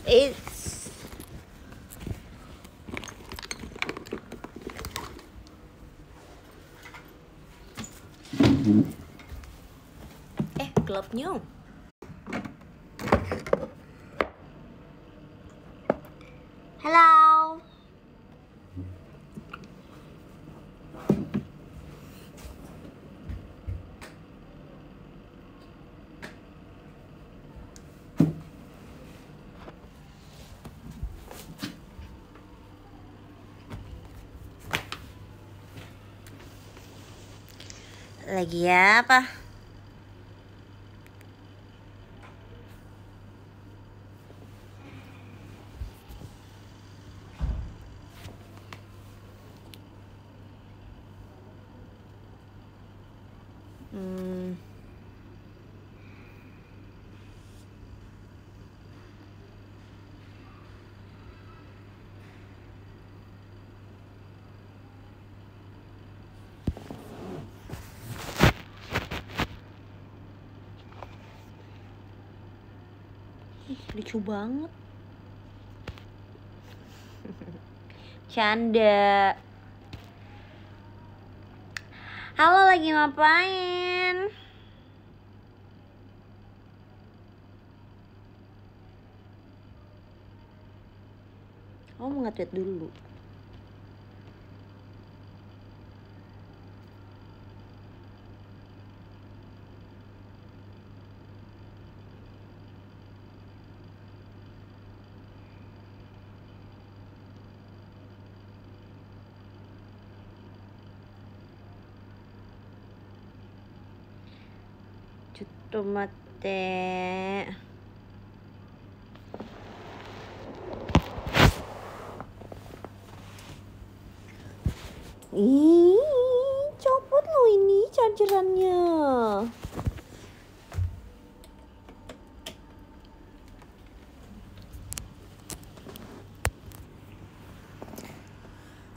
It's gelapnya. Halo. Lagi apa? Lucu banget. Canda. Halo, lagi ngapain? Oh, mau nge-tweet dulu. Cutto matte. Ih, copot lo ini chargerannya.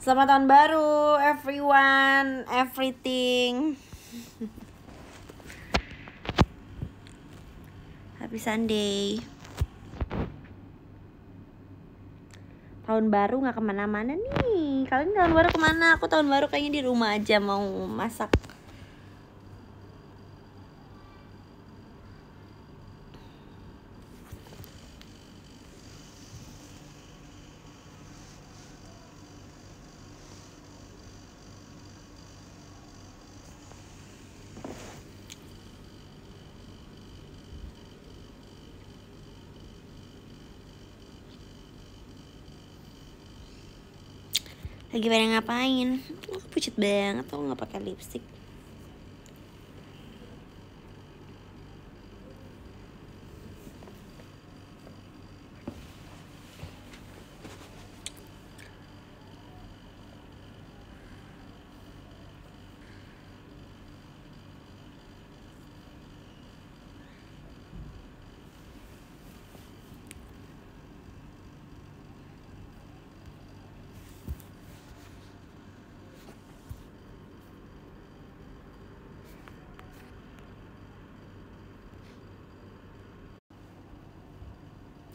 Selamat tahun baru, everyone, everything. Happy Sunday. Tahun baru nggak kemana-mana nih. Kalian tahun baru kemana? Aku tahun baru kayaknya di rumah aja mau masak. Lagi pada ngapain? Aku pucet banget tuh nggak pakai lipstick.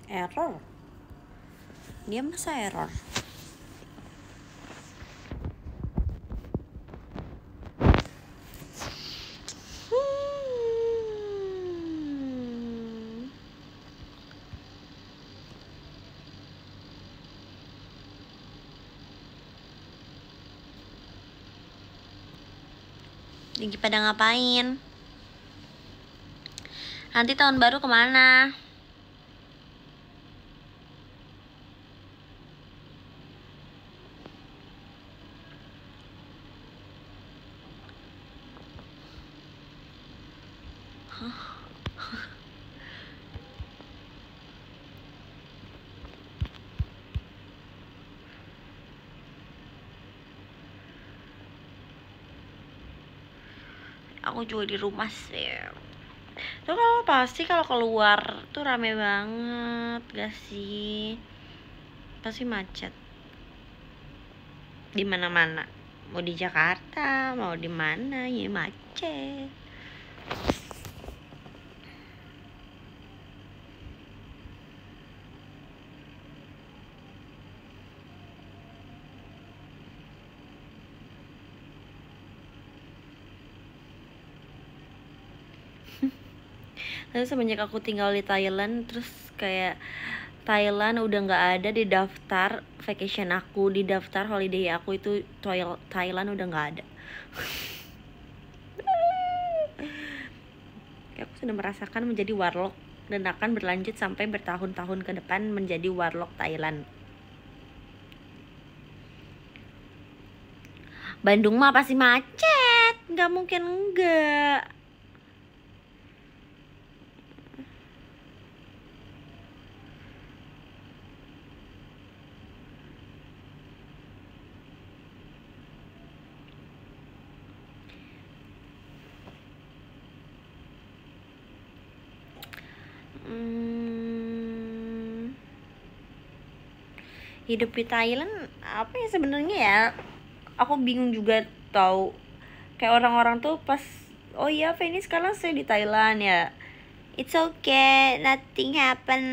Error. Dia masa error? Lagi pada ngapain? Nanti tahun baru kemana? Aku juga di rumah sih. Tuh kalau pasti kalau keluar tuh rame banget gak sih? Pasti macet. Di mana-mana. Mau di Jakarta, mau di mana ya macet. Tapi semenjak aku tinggal di Thailand, terus kayak Thailand udah nggak ada di daftar vacation aku, di daftar holiday aku itu Thailand udah nggak ada. Aku sudah merasakan menjadi warlock dan akan berlanjut sampai bertahun-tahun ke depan menjadi warlock Thailand. Bandung mah pasti macet, nggak mungkin enggak. Hidup di Thailand apa ya sebenarnya ya, aku bingung juga tahu. Kayak orang-orang tuh pas, oh iya Feni sekarang saya di Thailand ya, it's okay, nothing happen.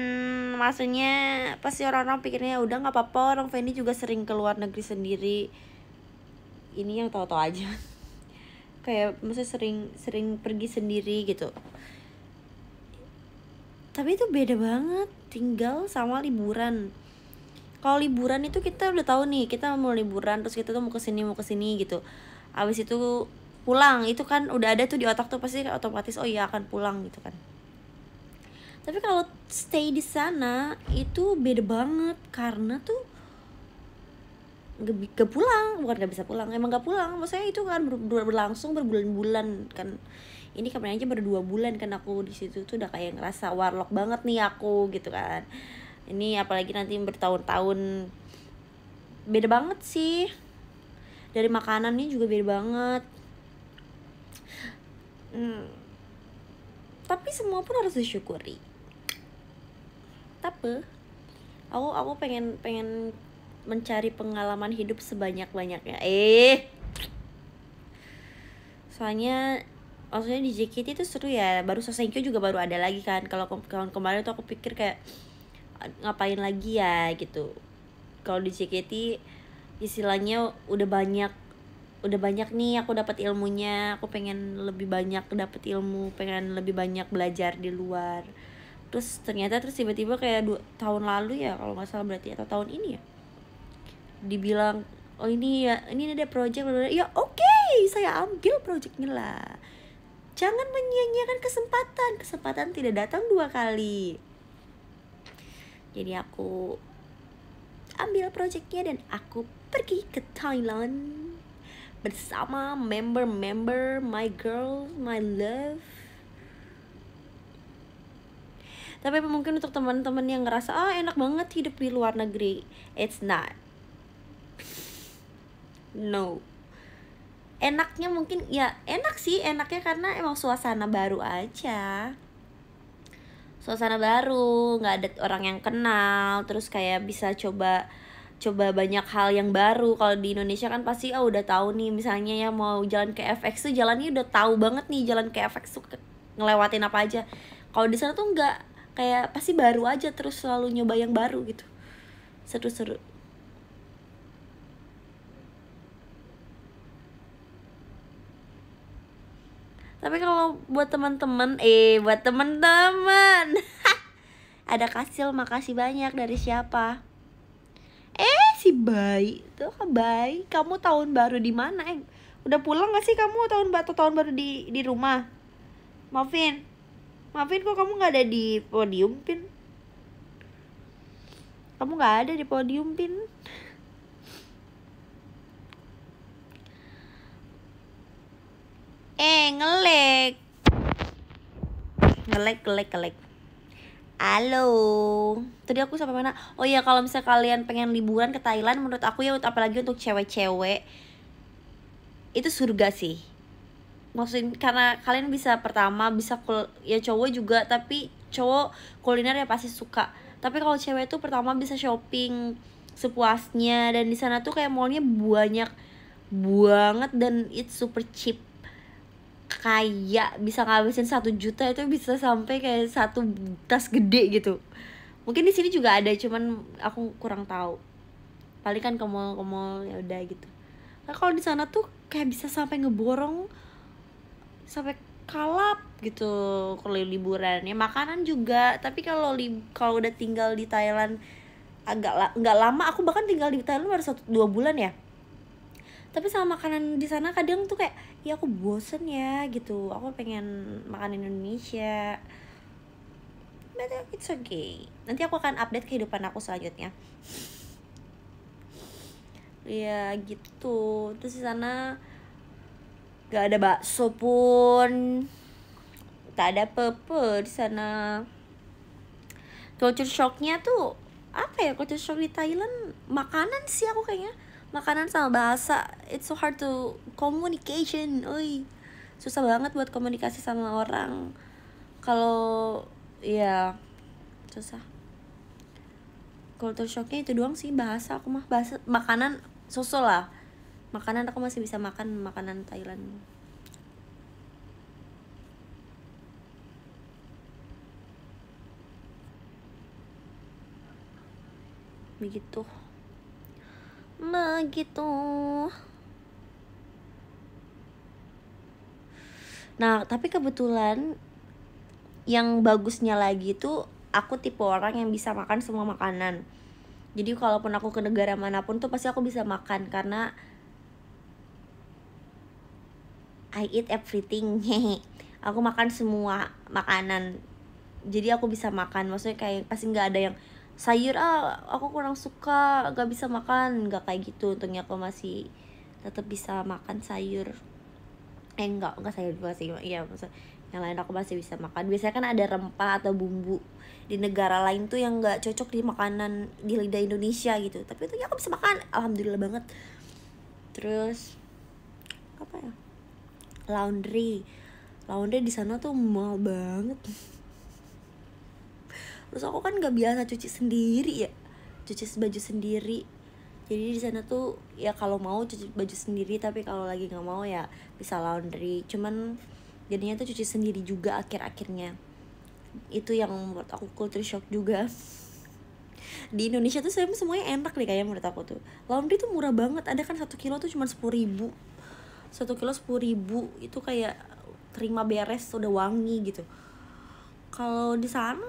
Maksudnya pasti orang-orang pikirnya udah nggak apa-apa, orang Feni juga sering ke luar negeri sendiri. Ini yang tahu-tahu aja. Kayak maksudnya sering pergi sendiri gitu. Tapi itu beda banget tinggal sama liburan. Kalau liburan itu kita udah tahu nih, kita mau liburan terus kita tuh mau kesini gitu. Abis itu pulang, itu kan udah ada tuh di otak tuh pasti otomatis oh iya akan pulang gitu kan. Tapi kalau stay di sana itu beda banget karena tuh gak pulang, bukan gak bisa pulang, emang gak pulang. Maksudnya itu kan berlangsung berbulan-bulan kan. Ini kemarin aja baru 2 bulan kan aku di situ tuh udah kayak ngerasa warlock banget nih aku gitu kan. Ini apalagi nanti bertahun-tahun, beda banget sih. Dari makanannya juga beda banget. Tapi semua pun harus disyukuri. Tapi aku pengen mencari pengalaman hidup sebanyak-banyaknya. Soalnya maksudnya di JKT itu seru ya. Baru Sosenkyo juga baru ada lagi kan. Kalau kemarin tuh aku pikir kayak ngapain lagi ya gitu. Kalau di JKT istilahnya udah banyak nih aku dapat ilmunya, aku pengen lebih banyak dapat ilmu, pengen lebih banyak belajar di luar. Terus ternyata tiba-tiba kayak 2 tahun lalu ya kalau nggak salah berarti, atau tahun ini ya, dibilang oh ini ya ini ada project, ya oke, saya ambil projectnya lah. Jangan menyia-nyiakan kesempatan tidak datang 2 kali. Jadi aku ambil projectnya dan aku pergi ke Thailand bersama member my girl, my love. Tapi mungkin untuk teman-teman yang ngerasa enak banget hidup di luar negeri, it's not. No. Enaknya mungkin ya enak sih, enaknya karena emang suasana baru aja. Suasana baru, nggak ada orang yang kenal, terus kayak bisa coba banyak hal yang baru. Kalau di Indonesia kan pasti udah tahu nih, misalnya ya mau jalan ke FX tuh jalannya udah tahu banget nih, jalan ke FX tuh ngelewatin apa aja. Kalau di sana tuh nggak, kayak pasti baru aja, terus selalu nyoba yang baru gitu. Seru-seru. Tapi kalau buat teman-teman ada Kasil, makasih banyak. Dari siapa? Si Bayi tuh, Bayi, kamu tahun baru di mana? Udah pulang gak sih kamu tahun baru di rumah? Maafin kok kamu nggak ada di podium, Pin. Kamu nggak ada di podium, Pin. Ngelek. Halo. Tadi aku sampai mana? Oh iya, kalau misalnya kalian pengen liburan ke Thailand, menurut aku ya, apalagi untuk cewek-cewek, itu surga sih. Maksudnya karena kalian bisa, pertama bisa ya cowok juga, tapi cowok kuliner ya pasti suka. Tapi kalau cewek tuh pertama bisa shopping sepuasnya, dan di sana tuh kayak mallnya banyak banget dan it's super cheap. Kayak bisa ngabisin 1 juta itu bisa sampai kayak 1 tas gede gitu. Mungkin di sini juga ada, cuman aku kurang tahu. Paling kan ke mall ya udah gitu. Nah, kalau di sana tuh kayak bisa sampai ngeborong sampai kalap gitu kalau liburan. Ya makanan juga, tapi kalau kalau udah tinggal di Thailand nggak lama, aku bahkan tinggal di Thailand baru 1-2 bulan ya. Tapi sama makanan di sana kadang tuh kayak ya aku bosen ya gitu. Aku pengen makan Indonesia. But it's okay. Nanti aku akan update kehidupan aku selanjutnya. Ya gitu. Terus di sana gak ada bakso pun, tak ada pepe di sana. Culture shocknya tuh apa ya? Culture shock di Thailand makanan sih aku kayaknya. Makanan sama bahasa. It's so hard to communication. Susah banget buat komunikasi sama orang. Kalau ya susah. Culture shocknya itu doang sih, bahasa aku mah. Bahasa, makanan sosol lah. Makanan aku masih bisa makan makanan Thailand. Begitu. Nah, tapi kebetulan yang bagusnya lagi tuh aku tipe orang yang bisa makan semua makanan. Jadi kalaupun aku ke negara manapun tuh pasti aku bisa makan karena I eat everything. Aku makan semua makanan. Jadi aku bisa makan. Maksudnya kayak pasti nggak ada yang sayur aku kurang suka, nggak bisa makan, nggak kayak gitu. Untungnya aku masih tetap bisa makan sayur. Enggak sayur juga sih. Iya, maksudnya yang lain aku masih bisa makan. Biasanya kan ada rempah atau bumbu di negara lain tuh yang nggak cocok di makanan di lidah Indonesia gitu. Tapi itu ya aku bisa makan, alhamdulillah banget. Terus apa ya? Laundry di sana tuh mahal banget. Terus aku kan nggak biasa cuci sendiri ya, cuci baju sendiri. Jadi di sana tuh ya kalau mau cuci baju sendiri, tapi kalau lagi nggak mau ya bisa laundry. Cuman jadinya tuh cuci sendiri juga akhir-akhirnya. Itu yang menurut aku culture shock juga. Di Indonesia tuh semuanya enak deh kayak menurut aku tuh. Laundry tuh murah banget, ada kan 1 kilo tuh cuma 10.000. 1 kilo 10.000 itu kayak terima beres udah wangi gitu. Kalau di sana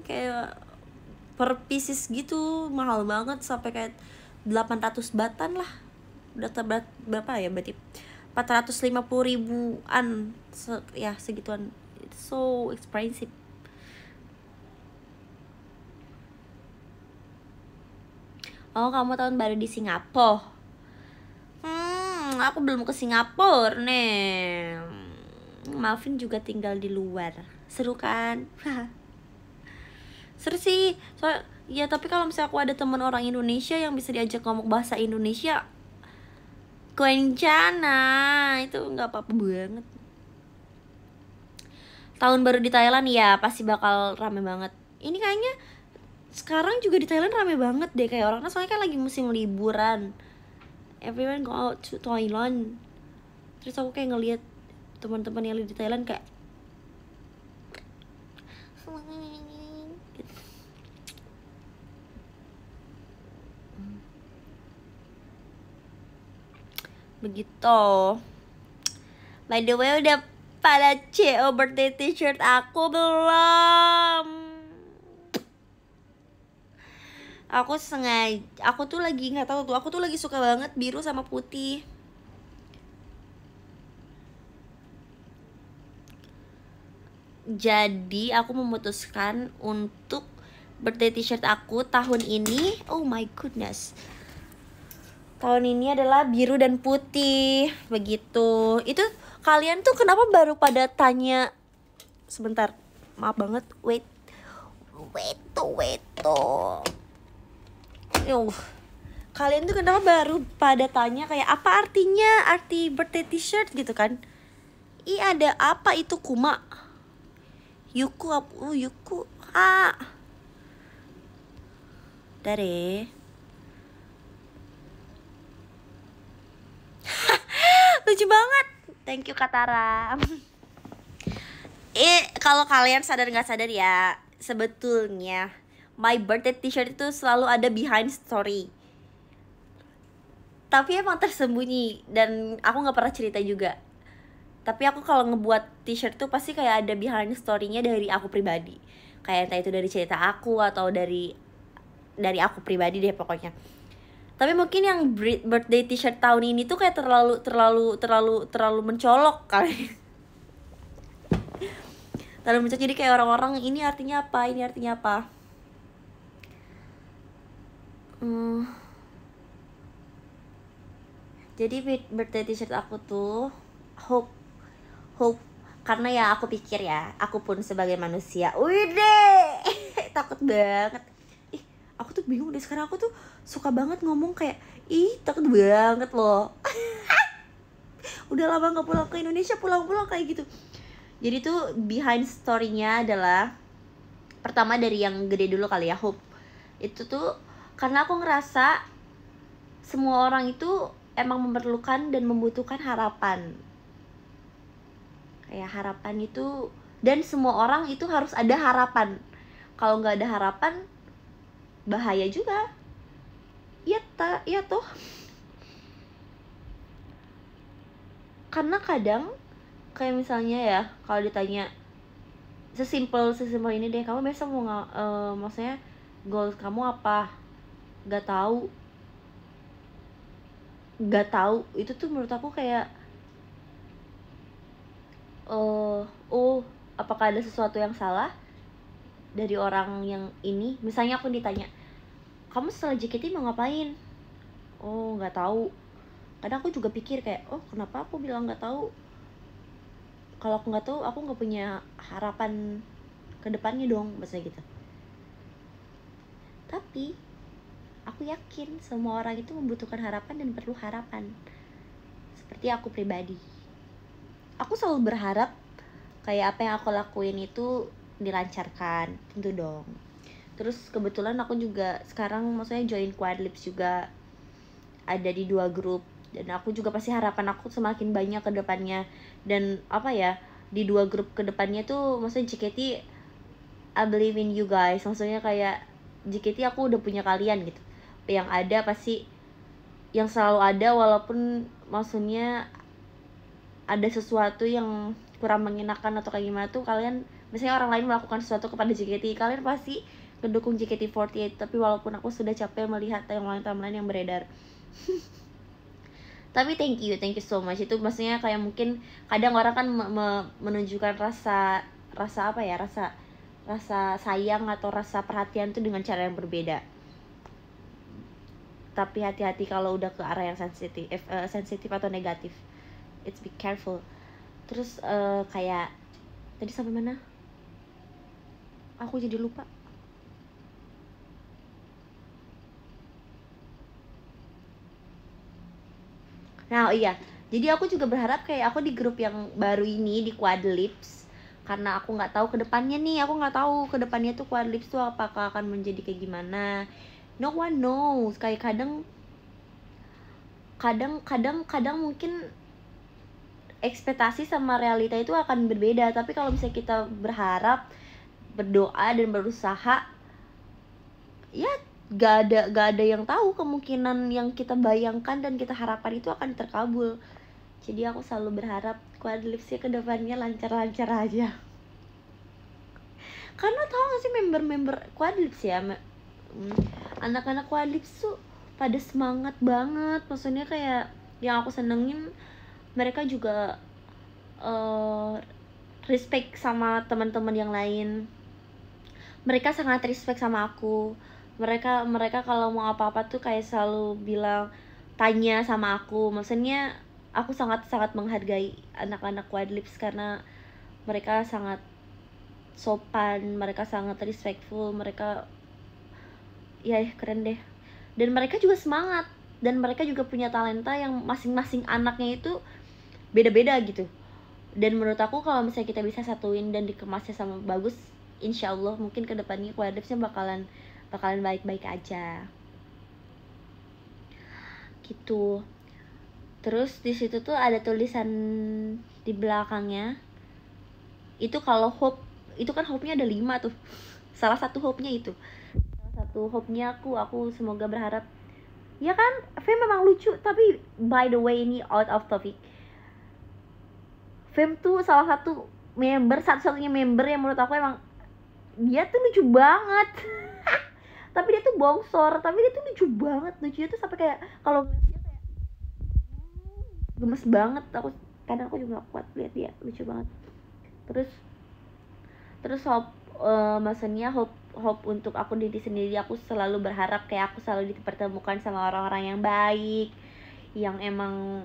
kayak per pieces gitu mahal banget, sampai kayak 800 bahtan lah. Udah berapa ya berarti 450.000-an ya segituan. It's so expensive. Oh, kamu tahun baru di Singapura? Aku belum ke Singapura nih. Malvin juga tinggal di luar. Seru kan? Seru sih. Ya tapi kalau misalnya aku ada teman orang Indonesia yang bisa diajak ngomong bahasa Indonesia, kencana itu nggak apa-apa banget. Tahun baru di Thailand ya pasti bakal rame banget. Ini kayaknya sekarang juga di Thailand rame banget deh, kayak orangnya soalnya kan lagi musim liburan. Everyone go out to Thailand. Terus aku kayak ngeliat teman-teman yang di Thailand kayak begitu. By the way, udah pada CO birthday t-shirt aku belum? Aku tuh lagi nggak tahu tuh, aku tuh lagi suka banget biru sama putih. Jadi aku memutuskan untuk birthday t-shirt aku tahun ini, oh my goodness, tahun ini adalah biru dan putih. Begitu. Itu kalian tuh kenapa baru pada tanya? Sebentar, maaf banget. Wait. Kalian tuh kenapa baru pada tanya kayak apa artinya arti birthday t-shirt gitu kan? Ada apa itu kuma? Yuku apa? Yuku. Dari lucu banget. Thank you Katara. Kalau kalian sadar nggak sadar ya, sebetulnya my birthday t-shirt itu selalu ada behind story. Tapi emang tersembunyi dan aku nggak pernah cerita juga. Tapi aku kalau ngebuat t-shirt tuh pasti kayak ada behind story-nya dari aku pribadi. Kayak entah itu dari cerita aku atau dari aku pribadi deh pokoknya. Tapi mungkin yang birthday t-shirt tahun ini tuh kayak terlalu mencolok kali. Terlalu mencolok, jadi kayak orang-orang ini artinya apa, ini artinya apa. Jadi birthday t-shirt aku tuh hope karena ya aku pikir ya, aku pun sebagai manusia, deh takut banget. Aku tuh bingung deh sekarang, aku tuh suka banget ngomong kayak takut banget loh. Udah lama gak pulang ke Indonesia, pulang-pulang kayak gitu. Jadi tuh behind story-nya adalah, pertama dari yang gede dulu kali ya, hope. Itu tuh karena aku ngerasa semua orang itu emang memerlukan dan membutuhkan harapan. Kayak harapan itu, dan semua orang itu harus ada harapan. Kalau nggak ada harapan, bahaya juga. Iya toh. Karena kadang kayak misalnya ya, kalau ditanya sesimpel ini deh, kamu besok mau maksudnya goals kamu apa? Gak tahu. Itu tuh menurut aku kayak apakah ada sesuatu yang salah dari orang yang ini? Misalnya aku ditanya, kamu setelah JKT mau ngapain? Nggak tahu. Kadang aku juga pikir kayak, kenapa aku bilang nggak tahu? Kalau aku nggak tahu, aku nggak punya harapan ke depannya dong, maksudnya gitu. Tapi aku yakin semua orang itu membutuhkan harapan dan perlu harapan. Seperti aku pribadi, aku selalu berharap kayak apa yang aku lakuin itu dilancarkan, tentu dong. Terus kebetulan aku juga sekarang maksudnya join Quadlips juga, ada di 2 grup, dan aku juga pasti harapan aku semakin banyak ke depannya. Dan apa ya, di 2 grup ke depannya tuh maksudnya JKT, I believe in you guys. Maksudnya kayak JKT aku udah punya kalian gitu. Yang ada pasti, yang selalu ada, walaupun maksudnya ada sesuatu yang kurang mengenakan atau kayak gimana tuh, kalian misalnya orang lain melakukan sesuatu kepada JKT, kalian pasti mendukung JKT48. Tapi walaupun aku sudah capek melihat timeline yang beredar. Tapi thank you so much. Itu maksudnya kayak mungkin kadang orang kan menunjukkan rasa apa ya, rasa sayang atau rasa perhatian tuh dengan cara yang berbeda. Tapi hati-hati kalau udah ke arah yang sensitif atau negatif. It's be careful. Terus kayak tadi sampai mana? Aku jadi lupa. Nah, iya. Jadi aku juga berharap kayak aku di grup yang baru ini, di Quadlips, karena aku nggak tahu kedepannya nih, aku nggak tahu kedepannya tuh Quadlips tuh apakah akan menjadi kayak gimana. No one knows. Kayak kadang mungkin ekspektasi sama realita itu akan berbeda. Tapi kalau misalnya kita berharap, berdoa dan berusaha, ya gak ada yang tahu kemungkinan yang kita bayangkan dan kita harapkan itu akan terkabul. Jadi aku selalu berharap Quadlips ya kedepannya lancar-lancar aja. Karena tau gak sih member Quadlips ya, anak-anak Quadlips tuh pada semangat banget. Maksudnya kayak yang aku senengin, mereka juga respect sama teman-teman yang lain. Mereka sangat respect sama aku. Mereka kalau mau apa-apa tuh kayak selalu bilang, tanya sama aku. Maksudnya aku sangat menghargai anak-anak Quadlips karena mereka sangat sopan, mereka sangat respectful, mereka ya keren deh. Dan mereka juga semangat, dan mereka juga punya talenta yang masing-masing anaknya itu beda-beda gitu. Dan menurut aku kalau misalnya kita bisa satuin dan dikemasnya sama bagus, insya Allah mungkin kedepannya Quadlipsnya bakalan baik-baik aja gitu. Terus di situ tuh ada tulisan di belakangnya itu, kalau hope itu kan hope-nya ada 5 tuh. Salah satu hope-nya aku semoga berharap ya kan, V memang lucu. Tapi by the way, ini out of topic, Fame tuh salah satu satu-satunya member yang menurut aku emang dia tuh lucu banget. Tapi dia tuh bongsor, tapi dia tuh lucu banget. Lucunya tuh sampai kayak kalau ngeliat dia kayak gemes banget. Kadang aku juga gak kuat lihat dia, lucu banget. Terus maksudnya hope untuk aku diri sendiri. Aku selalu berharap kayak aku selalu dipertemukan sama orang-orang yang baik, yang emang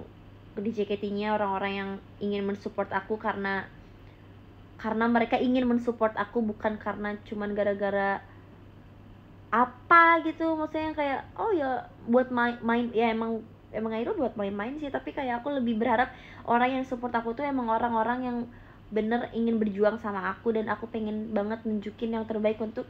di JKT-nya orang-orang yang ingin mensupport aku karena mereka ingin mensupport aku, bukan karena cuman gara-gara apa gitu. Maksudnya kayak oh ya buat main ya, emang itu buat main-main sih, tapi kayak aku lebih berharap orang yang support aku tuh emang orang-orang yang bener ingin berjuang sama aku, dan aku pengen banget nunjukin yang terbaik untuk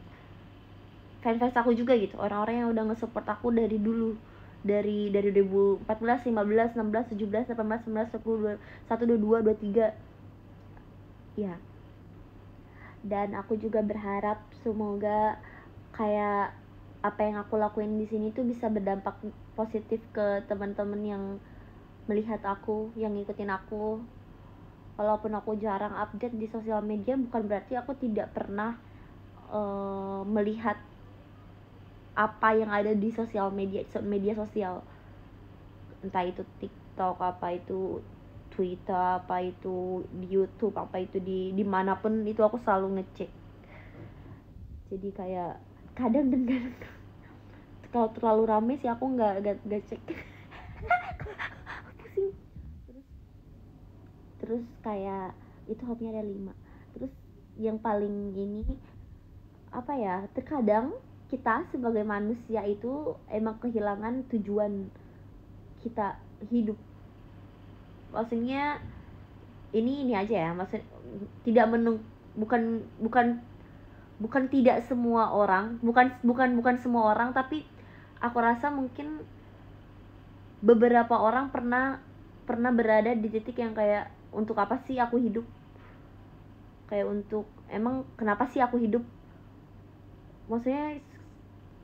fans aku juga gitu. Orang-orang yang udah nge-support aku dari dulu, dari 2014, 15, 16, 17, 18, 19, 20, 1, 22, 23 ya. Dan aku juga berharap semoga kayak apa yang aku lakuin di sini tuh bisa berdampak positif ke teman-teman yang melihat aku, yang ngikutin aku. Walaupun aku jarang update di sosial media, bukan berarti aku tidak pernah melihat apa yang ada di sosial media sosial, entah itu TikTok, apa itu Twitter, apa itu di YouTube, apa itu di dimanapun itu aku selalu ngecek. Jadi kayak kadang kalau terlalu rame sih aku nggak cek. Pusing. Terus kayak itu hobinya ada 5. Terus yang paling ini apa ya, terkadang kita sebagai manusia itu emang kehilangan tujuan kita hidup. Maksudnya ini aja ya, maksud tidak bukan tidak semua orang, bukan semua orang, tapi aku rasa mungkin beberapa orang pernah berada di titik yang kayak untuk apa sih aku hidup, kayak untuk emang kenapa sih aku hidup. Maksudnya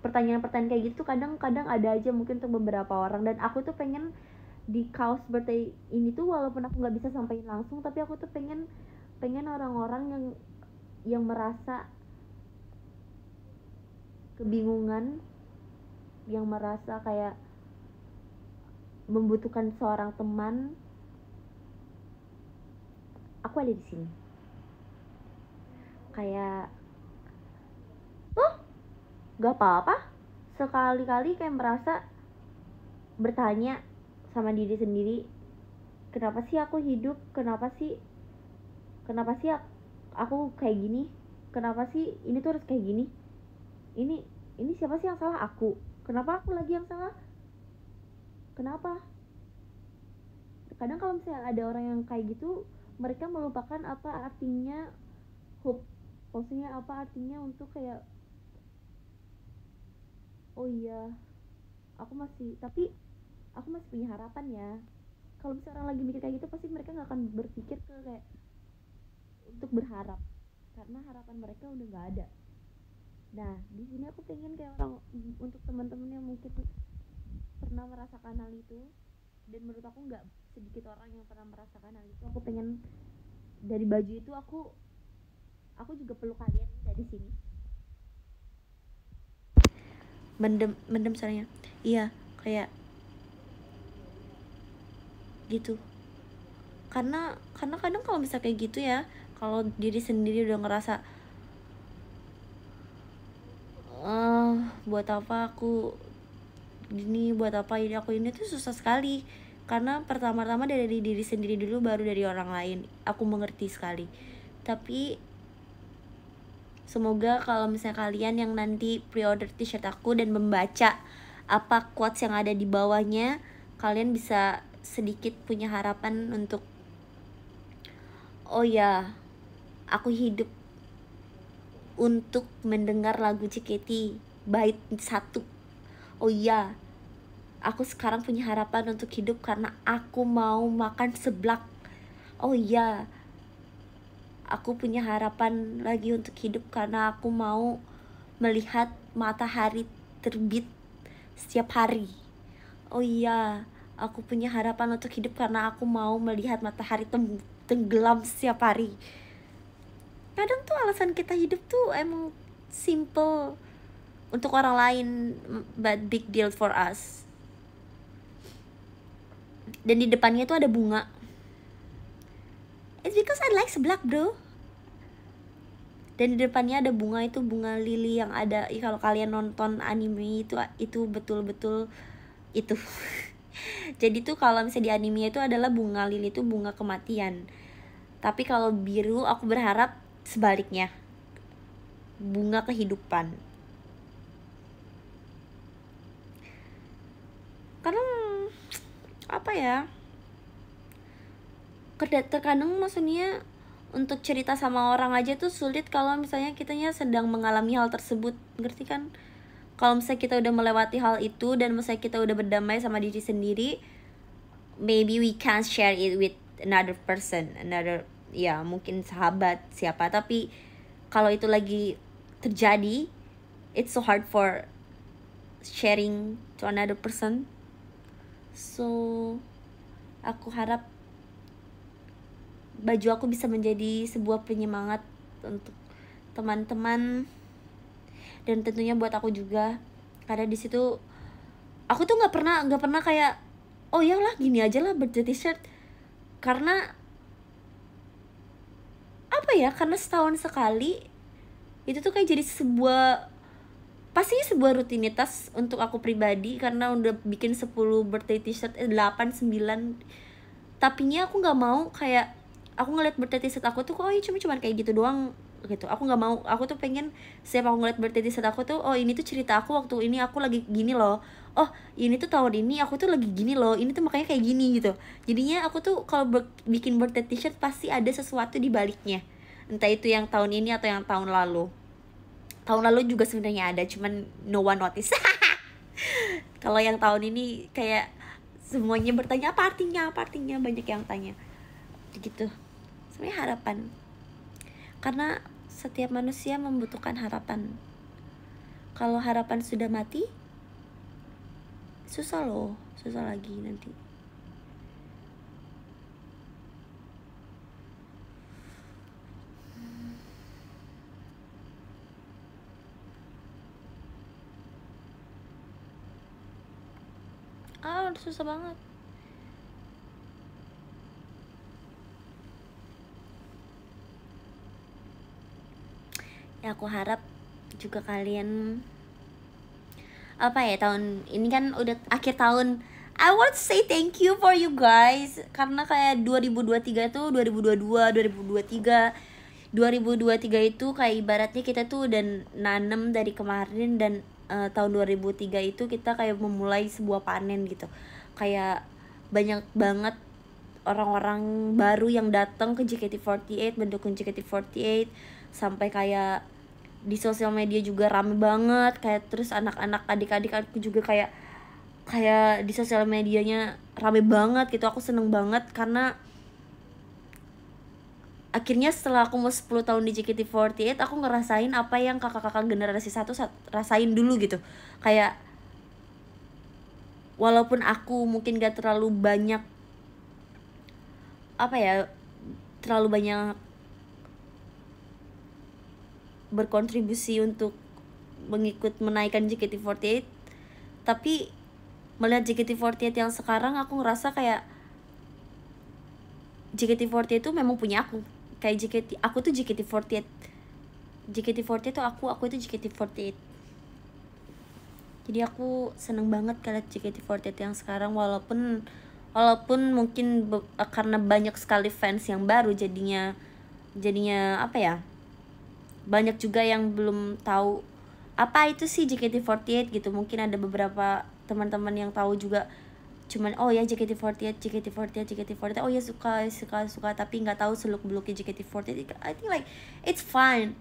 pertanyaan-pertanyaan kayak gitu kadang-kadang ada aja mungkin untuk beberapa orang, dan aku tuh pengen di kaos birthday ini tuh, walaupun aku nggak bisa sampaikan langsung, tapi aku tuh pengen orang-orang yang merasa kebingungan, yang merasa kayak membutuhkan seorang teman, aku ada di sini. Kayak gak apa-apa sekali-kali kayak merasa bertanya sama diri sendiri, kenapa sih aku hidup, kenapa sih aku kayak gini, kenapa sih ini tuh harus kayak gini, ini siapa sih yang salah, aku kenapa aku lagi yang salah, kenapa. Kadang kalau misalnya ada orang yang kayak gitu, mereka melupakan apa artinya hope. Maksudnya apa artinya untuk kayak oh iya aku masih punya harapan ya. Kalau misalnya orang lagi mikir kayak gitu, pasti mereka nggak akan berpikir ke kayak untuk berharap, karena harapan mereka udah nggak ada. Nah di sini aku pengen kayak orang, untuk teman-teman yang mungkin pernah merasakan hal itu, dan menurut aku nggak sedikit orang yang pernah merasakan hal itu, aku pengen dari baju itu aku juga peluk kalian dari sini. Mendem suaranya. Iya, kayak gitu. Karena kadang kalau misalnya kayak gitu ya, kalau diri sendiri udah ngerasa buat apa aku gini, buat apa ini aku ini, tuh susah sekali. Karena pertama-tama dari diri sendiri dulu, baru dari orang lain. Aku mengerti sekali. Tapi semoga kalau misalnya kalian yang nanti pre-order t-shirt aku dan membaca apa quotes yang ada di bawahnya, kalian bisa sedikit punya harapan untuk oh ya, aku hidup untuk mendengar lagu JKT bait 1. Oh iya, aku sekarang punya harapan untuk hidup karena aku mau makan seblak. Oh iya, aku punya harapan lagi untuk hidup karena aku mau melihat matahari terbit setiap hari. Oh iya, aku punya harapan untuk hidup karena aku mau melihat matahari tenggelam setiap hari. Kadang tuh alasan kita hidup tuh emang simple untuk orang lain, but big deal for us. Dan di depannya tuh ada bunga. It's because I like seblak, bro. Dan di depannya ada bunga, itu bunga lili yang ada, kalau kalian nonton anime itu betul-betul itu. Jadi tuh kalau misalnya di anime itu adalah bunga lili itu bunga kematian. Tapi kalau biru aku berharap sebaliknya, bunga kehidupan. Karena apa ya, terkadang maksudnya untuk cerita sama orang aja tuh sulit kalau misalnya kitanya sedang mengalami hal tersebut, ngerti kan? Kalau misalnya kita udah melewati hal itu dan misalnya kita udah berdamai sama diri sendiri, maybe we can share it with another person, ya mungkin sahabat siapa. Tapi kalau itu lagi terjadi, it's so hard for sharing to another person. So aku harap baju aku bisa menjadi sebuah penyemangat untuk teman-teman, dan tentunya buat aku juga, karena di situ aku tuh nggak pernah kayak oh ya lah gini aja lah birthday t-shirt, karena apa ya, karena setahun sekali itu tuh kayak jadi pasti sebuah rutinitas untuk aku pribadi, karena udah bikin 10 birthday t-shirt, 8, 9. Tapinya aku nggak mau kayak aku ngeliat birthday t-shirt aku tuh kok cuma kayak gitu doang gitu. Aku nggak mau, aku tuh pengen setiap aku ngeliat birthday t-shirt aku tuh, oh ini tuh cerita aku waktu ini aku lagi gini loh, oh ini tuh tahun ini aku tuh lagi gini loh, ini tuh makanya kayak gini gitu. Jadinya aku tuh kalau bikin birthday t-shirt pasti ada sesuatu di baliknya, entah itu yang tahun ini atau yang tahun lalu. Tahun lalu juga sebenarnya ada, cuman no one notice. Kalau yang tahun ini kayak semuanya bertanya apa artinya, banyak yang tanya gitu. Sebenarnya harapan, karena setiap manusia membutuhkan harapan. Kalau harapan sudah mati, susah lagi nanti. Susah banget. Ya aku harap juga kalian apa ya, tahun ini kan udah akhir tahun, I want to say thank you for you guys, karena kayak 2023 tuh 2022, 2023 itu kayak ibaratnya kita tuh udah nanem dari kemarin, dan tahun 2003 itu kita kayak memulai sebuah panen gitu. Kayak banyak banget orang-orang baru yang datang ke JKT48, mendukung JKT48, sampai kayak di sosial media juga rame banget, kayak terus anak-anak adik-adik aku juga kayak di sosial medianya rame banget gitu. Aku seneng banget karena akhirnya setelah aku mau 10 tahun di JKT48 aku ngerasain apa yang kakak-kakak generasi 1 rasain dulu gitu. Kayak walaupun aku mungkin gak terlalu banyak berkontribusi untuk menaikkan JKT48, tapi melihat JKT48 yang sekarang aku ngerasa kayak JKT48 itu memang punya aku. Kayak aku tuh JKT48 itu aku itu JKT48. Jadi aku seneng banget ngeliat JKT48 yang sekarang, walaupun mungkin karena banyak sekali fans yang baru, jadinya apa ya, banyak juga yang belum tahu apa itu sih JKT48 gitu. Mungkin ada beberapa teman-teman yang tahu juga, cuman oh ya JKT48 oh ya suka, tapi nggak tahu seluk beluknya JKT48. I think like it's fine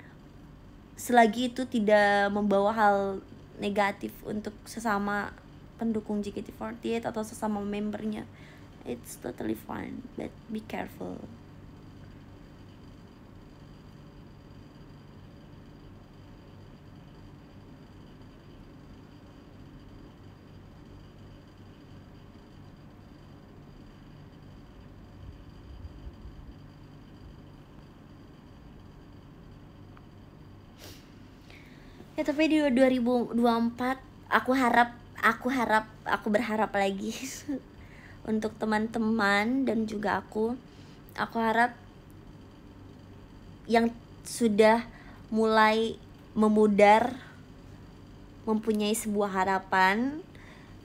selagi itu tidak membawa hal negatif untuk sesama pendukung JKT48 atau sesama membernya. It's totally fine, but be careful. Tapi di 2024 aku berharap lagi untuk teman-teman dan juga aku harap yang sudah mulai memudar mempunyai sebuah harapan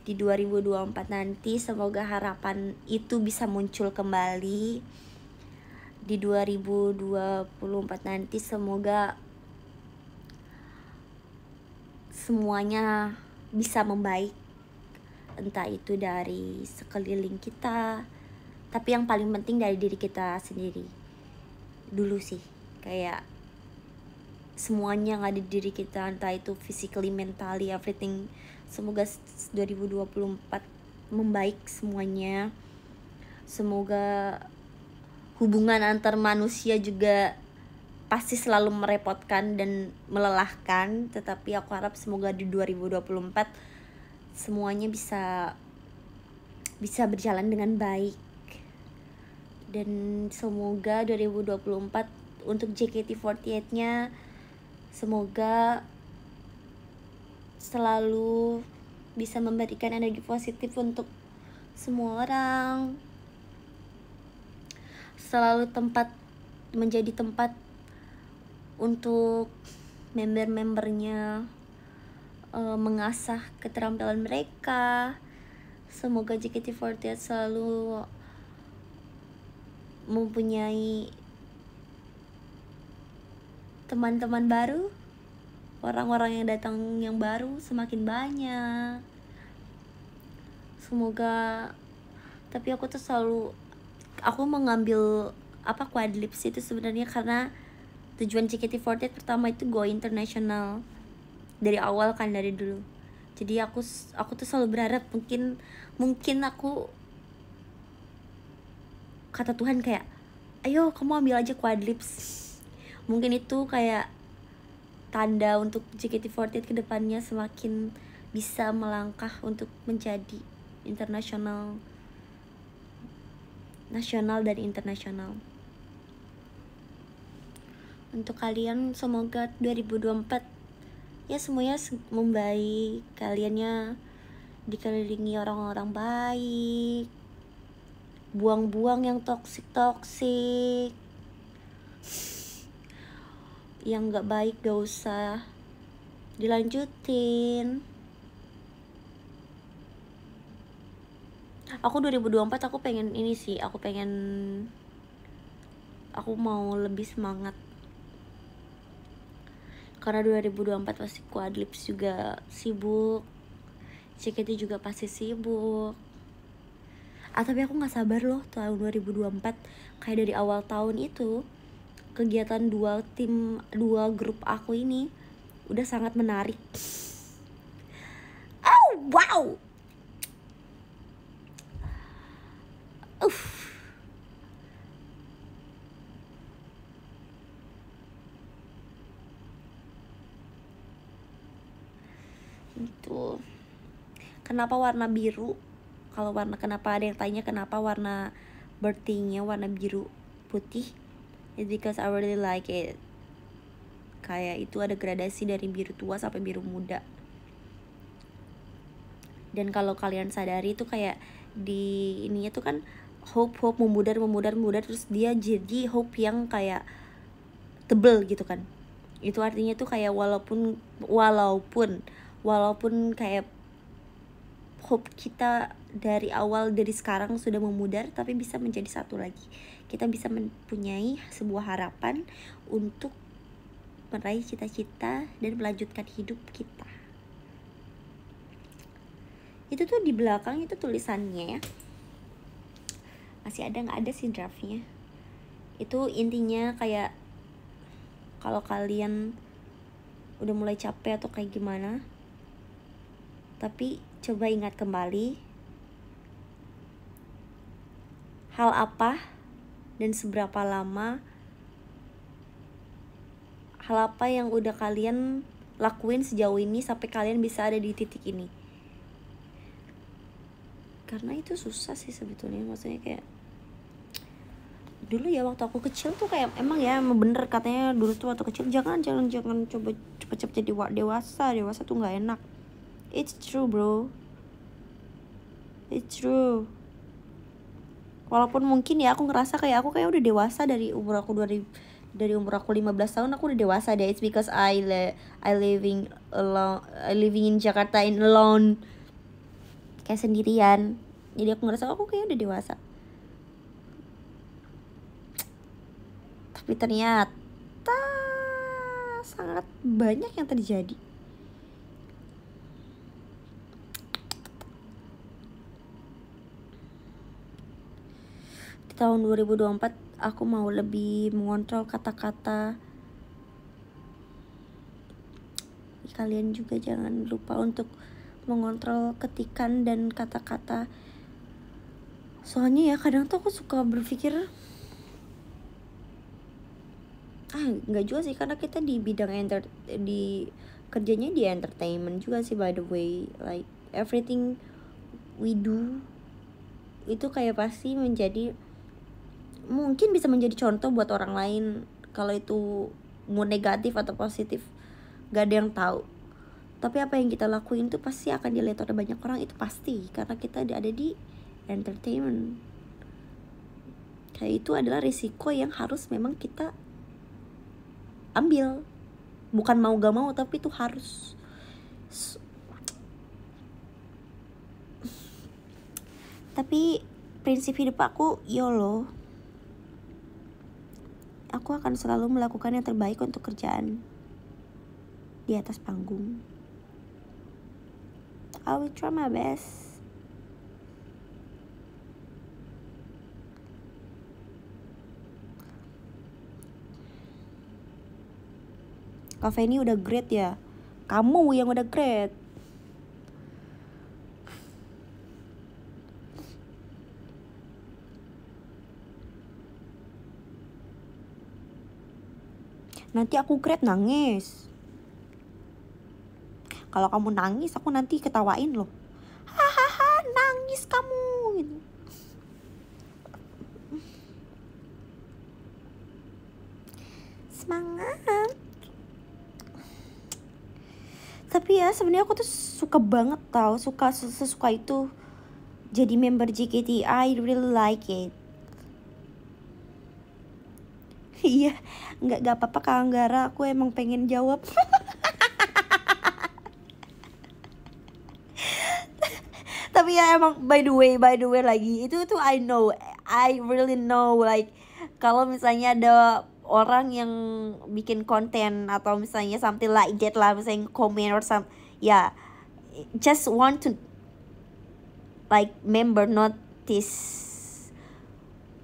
di 2024 nanti, semoga harapan itu bisa muncul kembali di 2024 nanti. Semoga semuanya bisa membaik, entah itu dari sekeliling kita, tapi yang paling penting dari diri kita sendiri dulu sih. Kayak semuanya yang ada di diri kita, entah itu physically, mentally, everything. Semoga 2024 membaik semuanya. Semoga hubungan antar manusia juga pasti selalu merepotkan dan melelahkan, tetapi aku harap semoga di 2024 semuanya bisa berjalan dengan baik. Dan semoga 2024 untuk JKT48-nya semoga selalu bisa memberikan energi positif untuk semua orang, selalu menjadi tempat untuk member-membernya mengasah keterampilan mereka. Semoga JKT48 selalu mempunyai teman-teman baru, orang-orang yang datang yang baru semakin banyak. Semoga, tapi aku mengambil Quadlips itu sebenarnya karena tujuan JKT48 pertama itu go international dari awal kan, dari dulu. Jadi aku tuh selalu berharap mungkin aku, kata Tuhan kayak, ayo kamu ambil aja Quadlips. Mungkin itu kayak tanda untuk JKT48 kedepannya semakin bisa melangkah untuk menjadi internasional, nasional dan internasional. Untuk kalian semoga 2024 ya semuanya membaik, kaliannya dikelilingi orang-orang baik, buang-buang yang toksik yang gak baik, gak usah dilanjutin. Aku 2024 aku pengen ini sih, aku mau lebih semangat karena 2024 pasti Quadlips juga sibuk, JKT juga pasti sibuk. Tapi aku gak sabar loh tahun 2024. Kayak dari awal tahun itu kegiatan dua grup aku ini udah sangat menarik. Oh wow, itu kenapa warna biru? Kenapa ada yang tanya kenapa warna birthday-nya warna biru putih? It's because I really like it. Kayak itu ada gradasi dari biru tua sampai biru muda. Dan kalau kalian sadari itu kayak di ininya tuh kan hope memudar terus dia jadi hope yang kayak tebel gitu kan. Itu artinya tuh kayak walaupun kayak hope kita dari sekarang sudah memudar, tapi bisa menjadi satu lagi. Kita bisa mempunyai sebuah harapan untuk meraih cita-cita dan melanjutkan hidup kita. Itu tuh di belakang itu tulisannya ya. Masih ada nggak? Ada sih draftnya. Itu intinya kayak kalau kalian udah mulai capek atau kayak gimana, tapi coba ingat kembali hal apa dan seberapa lama, hal apa yang udah kalian lakuin sejauh ini sampai kalian bisa ada di titik ini. Karena itu susah sih sebetulnya, maksudnya kayak dulu ya waktu aku kecil tuh kayak emang ya bener katanya dulu tuh waktu kecil jangan coba cepet-cepet jadi dewasa tuh nggak enak. It's true bro, it's true. Walaupun mungkin ya aku ngerasa kayak aku kayak udah dewasa dari umur aku 15 tahun aku udah dewasa deh. It's because I living alone, I living in Jakarta in alone, kayak sendirian. Jadi aku ngerasa aku kayak udah dewasa. Tapi ternyata sangat banyak yang terjadi. Di tahun 2024 aku mau lebih mengontrol kata-kata. Kalian juga jangan lupa untuk mengontrol ketikan dan kata-kata. Soalnya ya kadang tuh aku suka berpikir nggak juga sih, karena kita di bidang kerjanya di entertainment juga sih by the way. Like everything we do itu kayak pasti mungkin bisa menjadi contoh buat orang lain. Kalau itu mau negatif atau positif gak ada yang tahu. Tapi apa yang kita lakuin tuh pasti akan dilihat oleh banyak orang, itu pasti, karena kita ada di entertainment. Kayak itu adalah risiko yang harus memang kita ambil. Bukan mau gak mau, tapi itu harus. Tapi prinsip hidup aku YOLO. Aku akan selalu melakukan yang terbaik untuk kerjaan di atas panggung. I will try my best. Kak Feni udah great ya? Kamu yang udah great. Nanti aku great nangis. Kalau kamu nangis aku nanti ketawain loh. Hahaha, nangis kamu gitu. Semangat. Tapi ya sebenarnya aku tuh suka banget tau, sesuka itu jadi member JKT. I really like it. Iya, nggak apa-apa Kak Anggara, aku emang pengen jawab. Tapi ya emang by the way lagi itu tuh I really know like kalau misalnya ada orang yang bikin konten atau misalnya something like that lah, misalnya comment or some ya, just want to like member notice,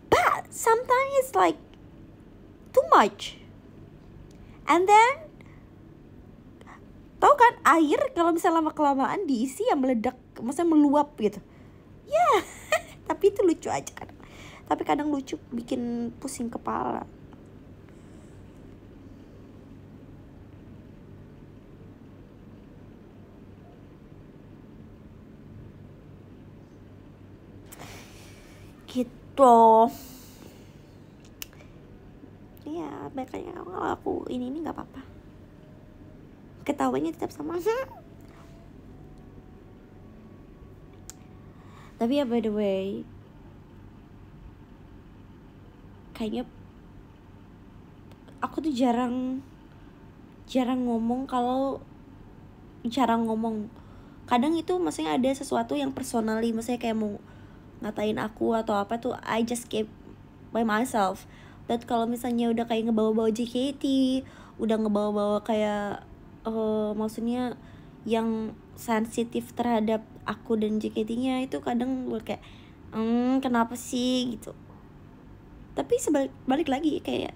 but sometimes it's like too much. And then tau kan air kalau misalnya lama-kelamaan diisi yang meledak, maksudnya meluap gitu ya. Yeah. Tapi itu lucu aja kan. Tapi kadang lucu bikin pusing kepala. Gitu ya. Makanya kalau aku ini nggak apa-apa, ketawanya tetap sama. Tapi ya by the way, kayaknya aku tuh jarang ngomong. Kadang itu maksudnya ada sesuatu yang personally, maksudnya kayak mau ngatain aku atau apa tuh I just keep by myself. Dan kalau misalnya udah kayak ngebawa-bawa JKT, udah ngebawa-bawa kayak maksudnya yang sensitif terhadap aku dan JKT-nya, itu kadang gue kayak kenapa sih gitu. Tapi balik lagi kayak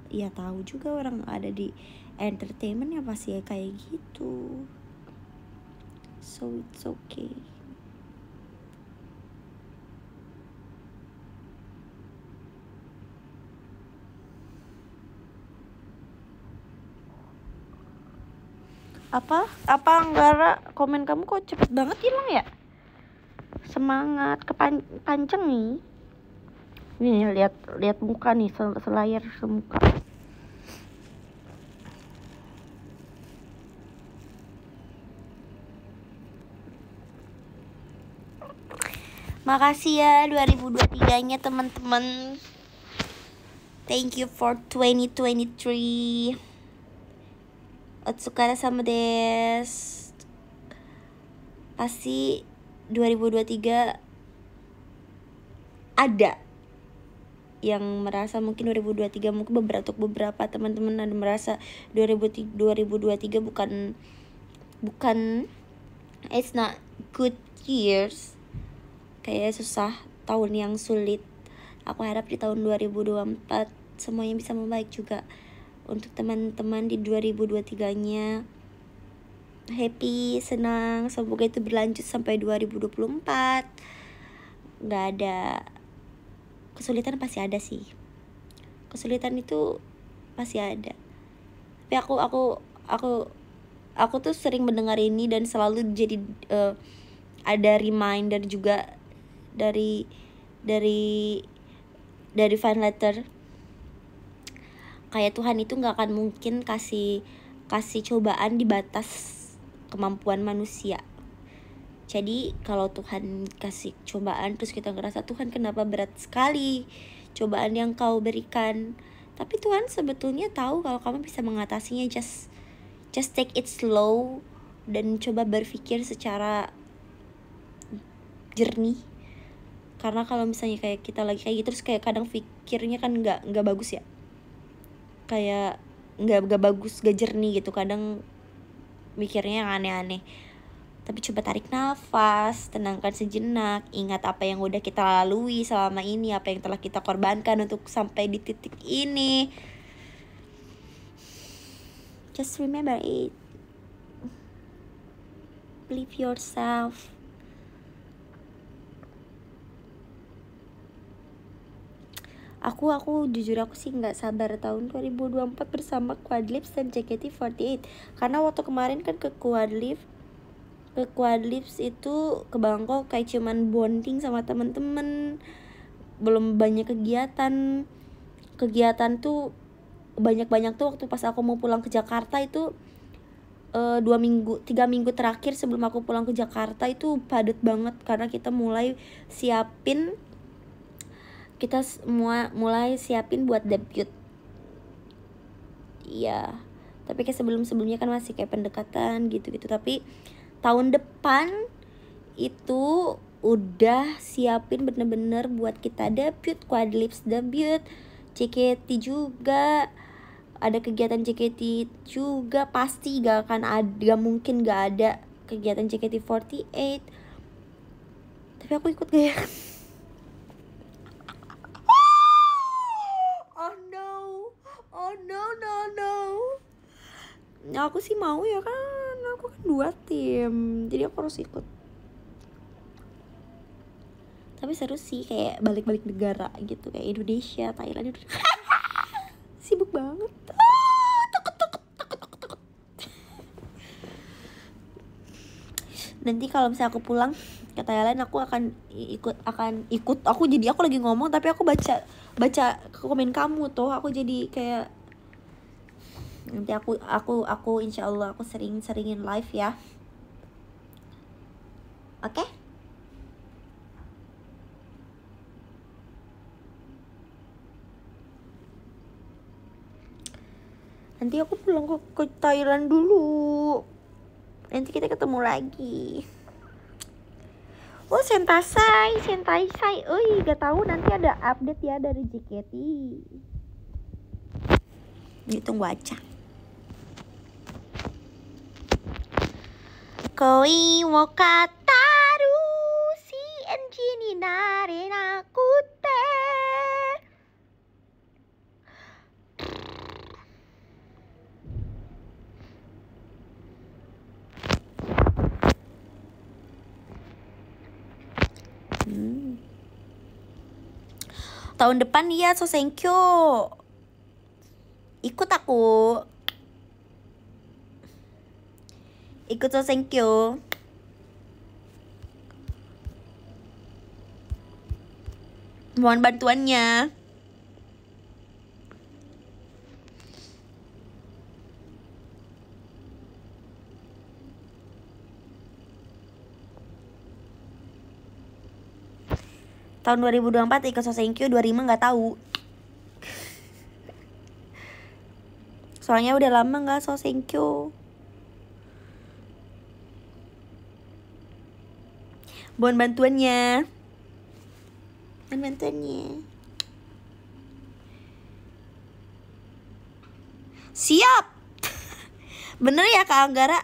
ya tahu juga orang ada di entertainment ya pasti ya kayak gitu, so it's okay. Apa Anggara, komen kamu kok cepet banget hilang ya? Semangat kepancing nih. Nih lihat muka nih, selayar semuka. Makasih ya 2023-nya teman-teman. Thank you for 2023. Otsukara sama des. Pasti 2023 ada yang merasa mungkin 2023 mungkin beberapa teman-teman ada merasa 2023 bukan it's not good years, kayak susah, tahun yang sulit. Aku harap di tahun 2024 semuanya bisa membaik juga untuk teman-teman di 2023-nya. Happy, senang, semoga itu berlanjut sampai 2024. Gak ada kesulitan, pasti ada sih. Kesulitan itu pasti ada. Tapi aku tuh sering mendengar ini dan selalu jadi ada reminder juga dari fan letter. Kayak Tuhan itu nggak akan mungkin kasih cobaan di batas kemampuan manusia. Jadi kalau Tuhan kasih cobaan terus kita ngerasa Tuhan kenapa berat sekali cobaan yang kau berikan, tapi Tuhan sebetulnya tahu kalau kamu bisa mengatasinya. Just take it slow dan coba berpikir secara jernih. Karena kalau misalnya kayak kita lagi kayak gitu terus kayak kadang pikirnya kan nggak bagus ya, kayak nggak bagus, gak jernih gitu, kadang mikirnya yang aneh-aneh. Tapi coba tarik nafas, tenangkan sejenak, ingat apa yang udah kita lalui selama ini, apa yang telah kita korbankan untuk sampai di titik ini. Just remember it. Believe yourself. Aku jujur aku sih nggak sabar tahun 2024 bersama Quadlips dan JKT48. Karena waktu kemarin kan ke Quadlips itu ke Bangkok kayak cuman bonding sama temen-temen, belum banyak kegiatan tuh banyak tuh waktu pas aku mau pulang ke Jakarta itu 3 minggu terakhir sebelum aku pulang ke Jakarta itu padat banget karena kita mulai siapin buat debut. Iya, tapi kayak sebelumnya kan masih kayak pendekatan gitu-gitu. Tapi tahun depan itu udah siapin bener-bener buat kita debut, Quadlips debut, JKT juga ada kegiatan, JKT juga pasti gak mungkin gak ada kegiatan JKT48. Tapi aku ikut gak ya? Oh no. Nah, aku sih mau ya kan, aku kan 2 tim, jadi aku harus ikut. Tapi seru sih kayak balik-balik negara gitu, kayak Indonesia, Thailand. Sibuk banget. Takut. Nanti kalau misalnya aku pulang ke Thailand aku akan ikut. Aku lagi ngomong tapi aku baca komen kamu tuh, aku jadi kayak nanti aku insyaallah aku seringin live ya. Oke? Nanti aku pulang ke Thailand dulu. Nanti kita ketemu lagi. Oh, sentai say. Gak tahu nanti ada update ya dari JKT. Ditunggu aja. Koi wo kataru CNG ni narenakute. Tahun depan ya, so thank you. Ikut aku. So thank you. Mohon bantuannya. Tahun 2024 ikut Sosenkyo, 25 nggak tahu. Soalnya udah lama nggak Sosenkyo. Mohon bantuannya. Mohon bantuannya. Siap. Bener ya Kak Anggara?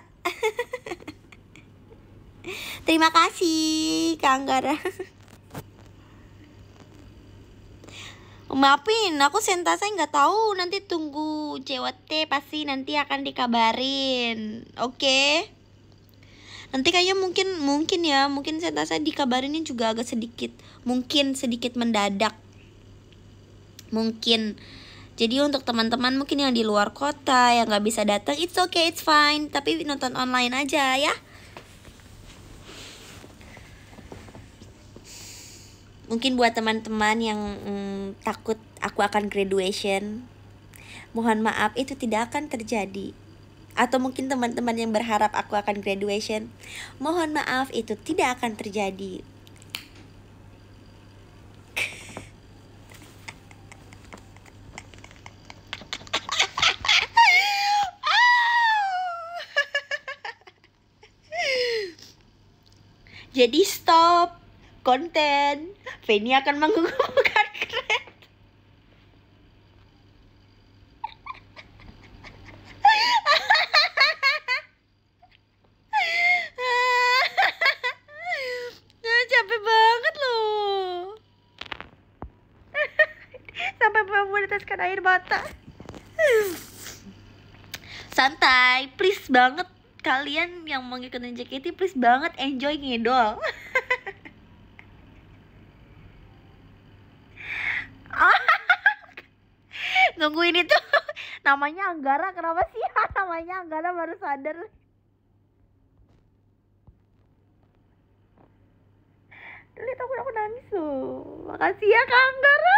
Terima kasih Kak Anggara. Maafin, aku Sentasa nggak tahu. Nanti tunggu JWT, pasti nanti akan dikabarin. Oke? Nanti kayaknya mungkin Sentasa dikabarinnya juga agak sedikit, mungkin sedikit mendadak. Mungkin. Jadi untuk teman-teman mungkin yang di luar kota yang nggak bisa datang, it's okay, it's fine. Tapi nonton online aja ya. Mungkin buat teman-teman yang takut aku akan graduation, mohon maaf, itu tidak akan terjadi. Atau mungkin teman-teman yang berharap aku akan graduation, mohon maaf, itu tidak akan terjadi. Jadi stop konten, Feni akan menggugurkan keren. Capek banget loh. Sampai menetaskan air mata. Santai, please banget. Kalian yang mau ngikutin JKT, please banget enjoy ngidol. Nungguin itu. Namanya Anggara, kenapa sih namanya Anggara, baru sadar. Lihat aku nangis tuh. Makasih ya Kak Anggara.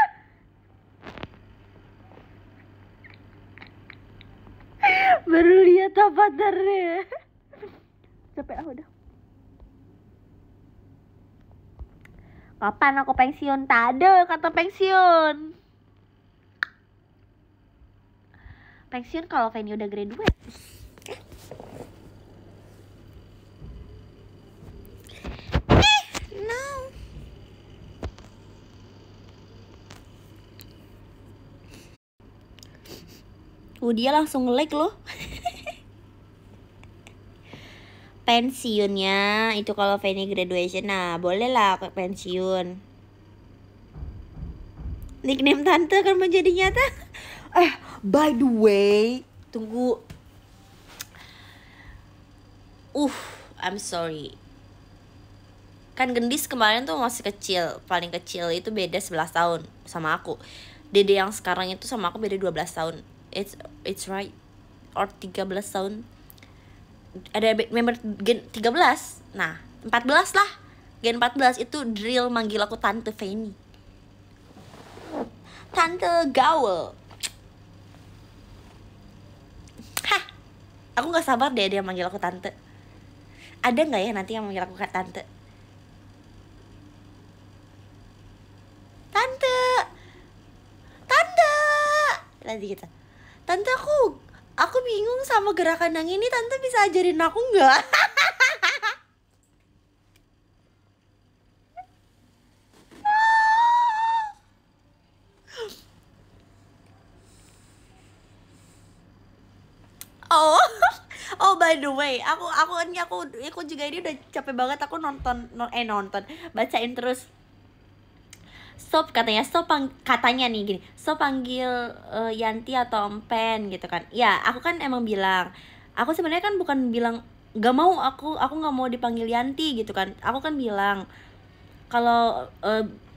Baru lihat avatarnya. Capek aku udah. Kapan aku pensiun? Tak ada kata pensiun. Pensiun kalau Feni udah graduate. No. Dia langsung nge-like loh. Pensiunnya itu kalau Feni graduation, nah boleh lah ke pensiun. Nickname tante akan menjadi nyata. By the way, tunggu. I'm sorry. Kan Gendis kemarin tuh masih kecil, paling kecil itu beda 11 tahun sama aku. Dede yang sekarang itu sama aku beda 12 tahun. It's right. Or 13 tahun. Ada member Gen 13. Nah, 14 lah. Gen 14 itu drill manggil aku Tante Feni. Tante gaul. Hah. Aku gak sabar deh dia manggil aku Tante. Ada gak ya nanti yang manggil aku Tante? Tante. Nanti gitu. Tante, aku bingung sama gerakan yang ini, Tante bisa ajarin aku nggak? Oh by the way, aku juga ini udah capek banget. Aku bacain terus. Katanya nih gini, panggil Yanti atau Empen gitu kan. Ya, aku kan emang bilang, aku sebenarnya kan bukan bilang gak mau, aku nggak mau dipanggil Yanti gitu kan. Aku kan bilang kalau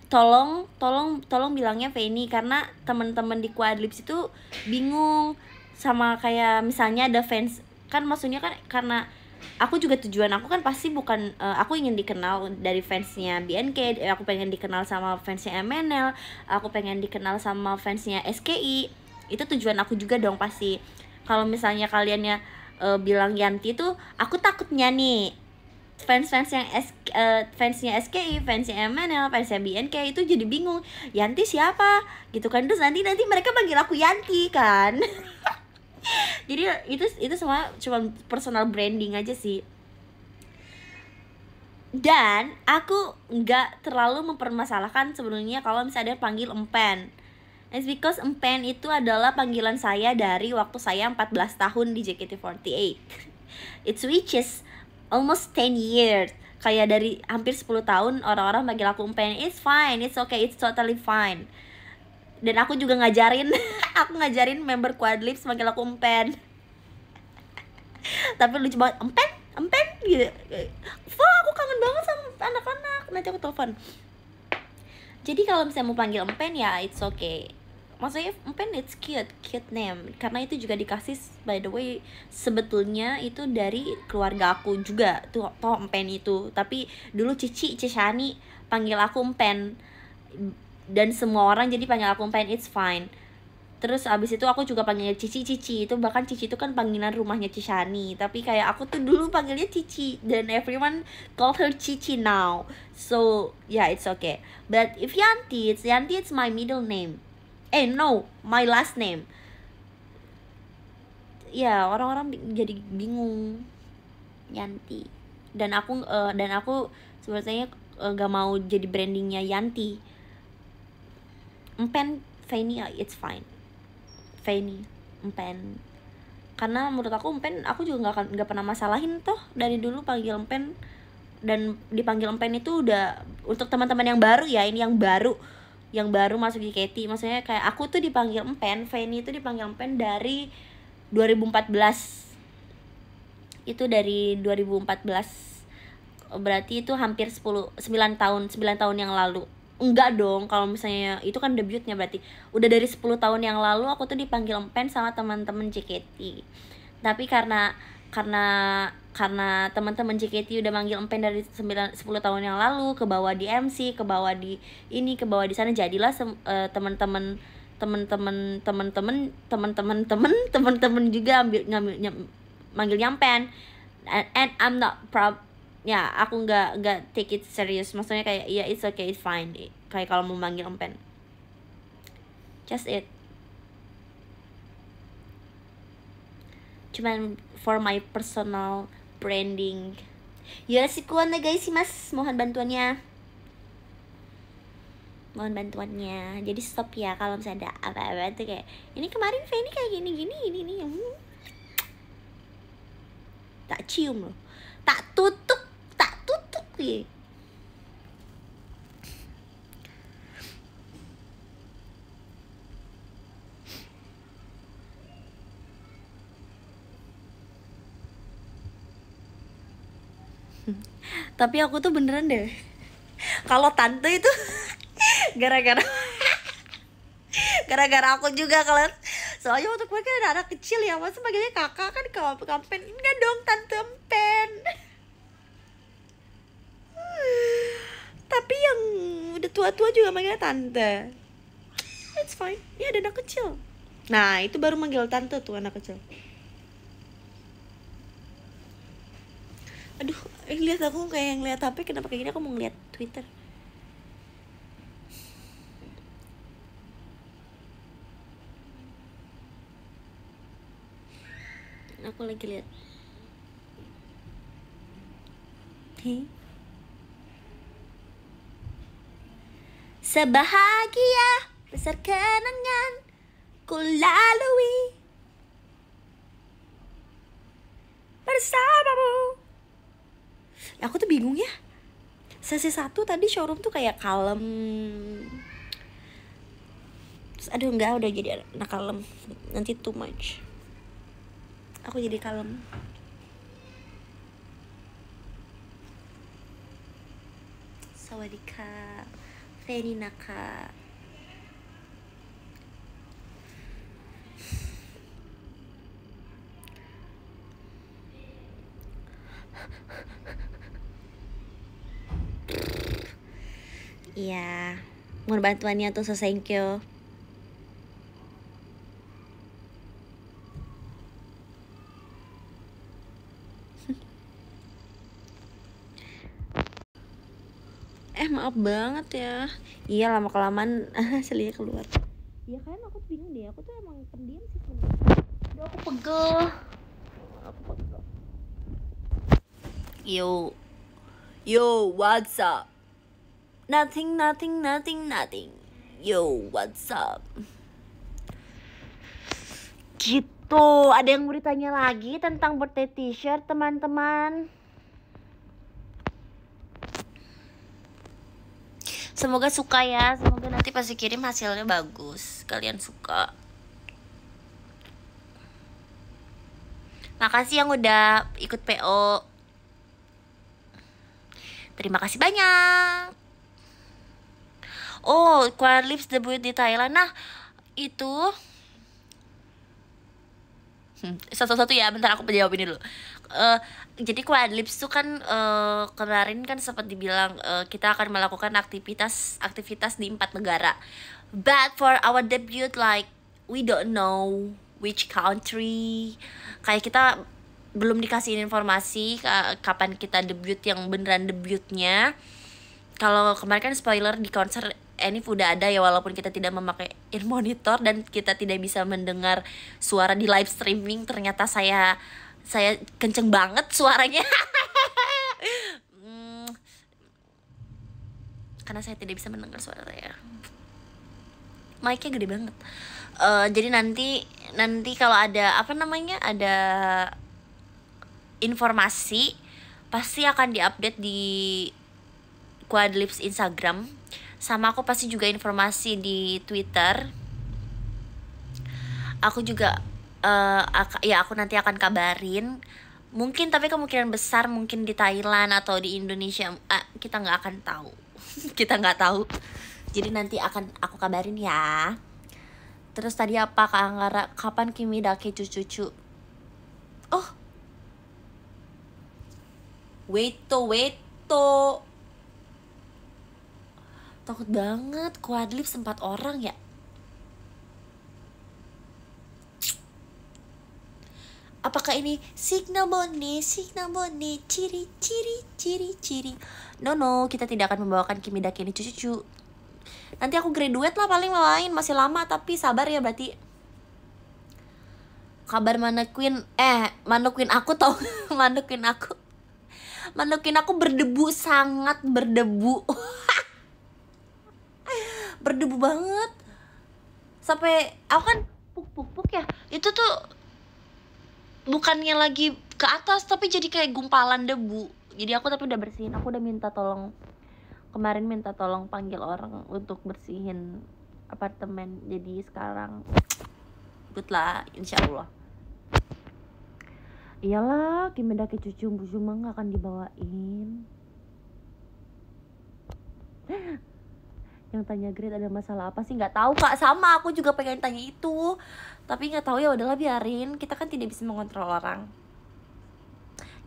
tolong bilangnya Feni, karena teman-teman di Quadlips itu bingung sama kayak misalnya ada fans kan, maksudnya kan karena aku juga tujuan aku kan pasti bukan aku ingin dikenal dari fansnya BNK, aku pengen dikenal sama fansnya MNL, aku pengen dikenal sama fansnya SKI. Itu tujuan aku juga dong pasti. Kalau misalnya kaliannya bilang Yanti tuh, aku takutnya nih fans-fans yang fansnya SKI, fansnya MNL, fansnya BNK itu jadi bingung, Yanti siapa gitu kan. Terus nanti mereka panggil aku Yanti kan. Jadi itu semua cuma personal branding aja sih. Dan aku nggak terlalu mempermasalahkan sebenarnya kalau misalnya dia panggil Empen. It's because Empen itu adalah panggilan saya dari waktu saya 14 tahun di JKT48. It's which is almost 10 years. Kayak dari hampir 10 tahun orang-orang panggil aku Empen. It's fine, it's okay, it's totally fine. Dan aku juga ngajarin aku ngajarin member Quadlips manggil aku Empen. Tapi lucu banget, Empen gitu. Wah, aku kangen banget sama anak-anak. Nanti aku telepon. Jadi kalau misalnya mau panggil Empen ya it's okay. Maksudnya Empen it's cute name. Karena itu juga dikasih, by the way, sebetulnya itu dari keluarga aku juga tuh Empen itu. Tapi dulu Cishani panggil aku Empen. Dan semua orang jadi panggil aku Empen, it's fine. Terus abis itu aku juga panggilnya Cici. Itu bahkan Cici itu kan panggilan rumahnya Cishani. Tapi kayak aku tuh dulu panggilnya Cici. Dan everyone call her Cici now. So yeah, it's okay. But if Yanti it's my middle name. No, my last name. Ya, orang-orang jadi bingung Yanti. Dan aku sebenarnya gak mau jadi brandingnya Yanti. Empen, Fanny, it's fine. Fanny, Empen. Karena menurut aku Empen, aku juga nggak pernah masalahin toh dari dulu panggil Empen. Dan dipanggil Empen itu udah untuk teman-teman yang baru ya, ini yang baru masuk JKT. Maksudnya kayak aku tuh dipanggil Empen, Fanny itu dipanggil Empen dari 2014. Itu dari 2014. Berarti itu hampir 9 tahun yang lalu. Enggak dong, kalau misalnya itu kan debutnya, berarti udah dari 10 tahun yang lalu aku tuh dipanggil Empen sama teman-teman JKT. Tapi karena teman-teman JKT udah manggil Empen dari 10 tahun yang lalu, ke bawah di MC, ke bawah di ini, ke bawah di sana, jadilah teman-teman juga manggil Empen. And I'm not proud. Ya, aku nggak take it serious. Maksudnya kayak ya it's okay, it's fine. Kayak kalau mau manggil Empen, just it. Cuman for my personal branding. Yoroshiku onegaishimasu. Mohon bantuannya. Jadi stop ya kalau misalnya ada apa-apa tuh kayak ini kemarin Fanny kayak gini ini. Tak cium loh. Tak tutup ya. Tapi aku tuh beneran deh, kalau tante itu gara-gara aku juga. Kalau soalnya waktu gue kan ada anak kecil ya, masa panggilnya kakak kan, kalau Empen enggak dong, tante Empen. Tapi yang udah tua-tua juga manggilnya tante. It's fine. Ini ada anak kecil. Nah, itu baru manggil tante tuh anak kecil. Aduh, lihat aku kayak ngeliat HP, kenapa kayak gini? Aku mau ngeliat Twitter. Aku lagi lihat. Sebahagia besar kenangan ku lalui bersamamu. Aku tuh bingung ya. Sesi 1 tadi showroom tuh kayak kalem. Terus aduh enggak, udah jadi anak kalem. Nanti too much. Aku jadi kalem. Sawadika, Fanny Naka. Iya, mohon bantuannya tuh Sosenkyo. Maaf banget ya. Iya, lama kelamaan aslinya keluar. Iya kan, aku tuh bingung deh. Aku tuh emang pendiam sih sebenarnya. Aduh, aku pegel. Yo, what's up? Nothing. Yo, what's up? Gitu, ada yang mau ditanya lagi tentang birthday t-shirt, teman-teman? Semoga suka ya, semoga nanti pas dikirim hasilnya bagus, kalian suka. Makasih yang udah ikut PO. Terima kasih banyak. Oh, Quad Lips debut di Thailand. Nah, itu satu-satu ya, bentar aku jawab ini dulu. Jadi Quad Lips tuh kan kemarin kan sempat dibilang kita akan melakukan aktivitas di 4 negara. But for our debut, like we don't know which country. Kayak kita belum dikasih informasi kapan kita debut, yang beneran debutnya. Kalau kemarin kan spoiler di konser Enif udah ada ya, walaupun kita tidak memakai ear monitor dan kita tidak bisa mendengar suara di live streaming. Ternyata saya kenceng banget suaranya. Karena saya tidak bisa mendengar suara saya. Mic-nya gede banget. Jadi nanti kalau ada ada informasi pasti akan diupdate di Quad Lips Instagram, sama aku pasti juga informasi di Twitter. Aku juga aku nanti akan kabarin. Mungkin, tapi kemungkinan besar mungkin di Thailand atau di Indonesia. Kita nggak akan tahu. Kita nggak tahu. Jadi nanti akan aku kabarin ya. Terus tadi apa Kak Anggara? Kapan Kimi dake cucu-cucu? Oh, wait to. Takut banget, Quad Lips 4 orang ya. Apakah ini Signa Boni, ciri. No, kita tidak akan membawakan Kimi dake ini cucu-cucu. Nanti aku graduate lah paling lain, masih lama tapi sabar ya berarti. Kabar Mannequin aku tau. Mannequin aku berdebu, sangat berdebu. Berdebu banget. Sampai aku kan puk ya. Itu tuh bukannya lagi ke atas tapi jadi kayak gumpalan debu. Jadi aku tapi udah bersihin. Aku udah kemarin minta tolong panggil orang untuk bersihin apartemen. Jadi sekarang good lah, insyaallah. Iyalah, Kimi dake cucu mah gak akan dibawain. Yang tanya Grit ada masalah apa sih? Nggak tahu Kak, sama aku juga pengen tanya itu, tapi nggak tahu, ya udahlah biarin. Kita kan tidak bisa mengontrol orang.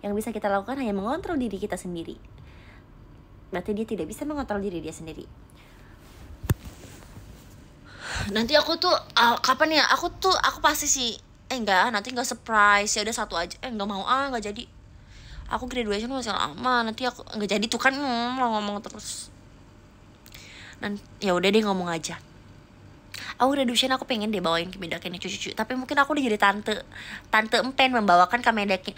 Yang bisa kita lakukan hanya mengontrol diri kita sendiri. Berarti dia tidak bisa mengontrol diri dia sendiri. Nanti aku tuh kapan ya? Aku pasti sih enggak, nanti nggak surprise. Ya udah satu aja. Nggak mau nggak jadi. Aku graduation masih lama, nanti aku nggak jadi tuh kan, ngomong terus. Ya udah deh, ngomong aja. Aku graduation aku pengen deh bawain Kimi dake ini cucu-cucu, tapi mungkin aku udah jadi tante empen membawakan Kimi dake.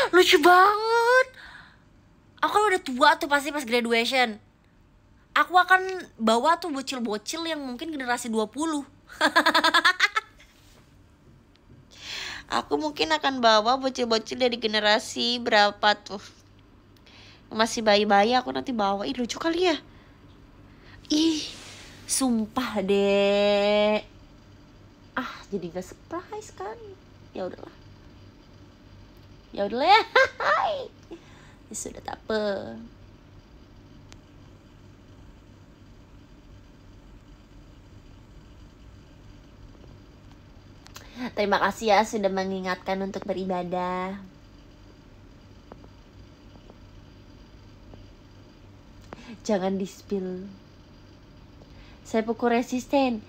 Lucu banget. Aku kan udah tua tuh pasti pas graduation. Aku akan bawa tuh bocil-bocil yang mungkin generasi 20. Aku mungkin akan bawa bocil-bocil dari generasi berapa tuh, masih bayi-bayi. Aku nanti bawa. Lucu kali ya. Sumpah deh. Jadi gak surprise kan. Ya udahlah ya. Ya sudah, tak apa. Terima kasih ya sudah mengingatkan untuk beribadah. Jangan di-spill. Saya pukul resisten.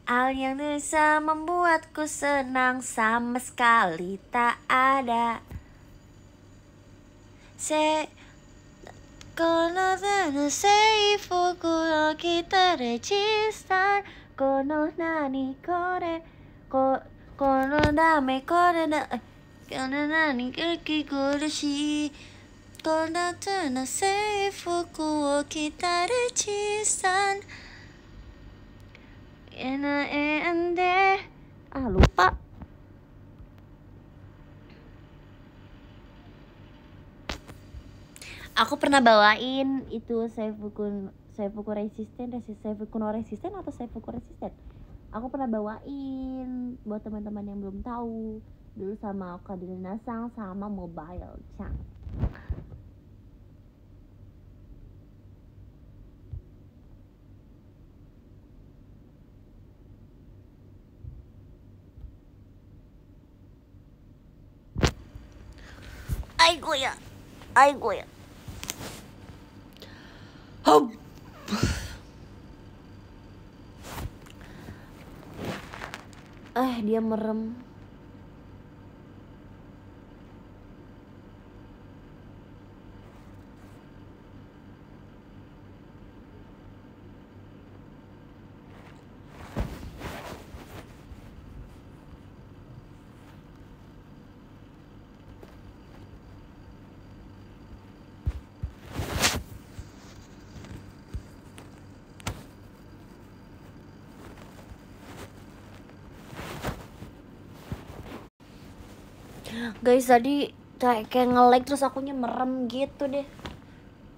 Hal yang bisa membuatku senang sama sekali tak ada. Kono no seifu no kita regista kono nani kore kono dame kore na kono nani kiki kurushi kono no seifu no kita regista ena ende lupa. Aku pernah bawain itu Seifuku resisten atau Seifuku resisten. Aku pernah bawain buat teman-teman yang belum tahu dulu sama Okadiri Nasang sama Mobile Chan. Aigo ya. Dia merem. Guys, tadi kayak nge-lag terus akunya merem gitu deh.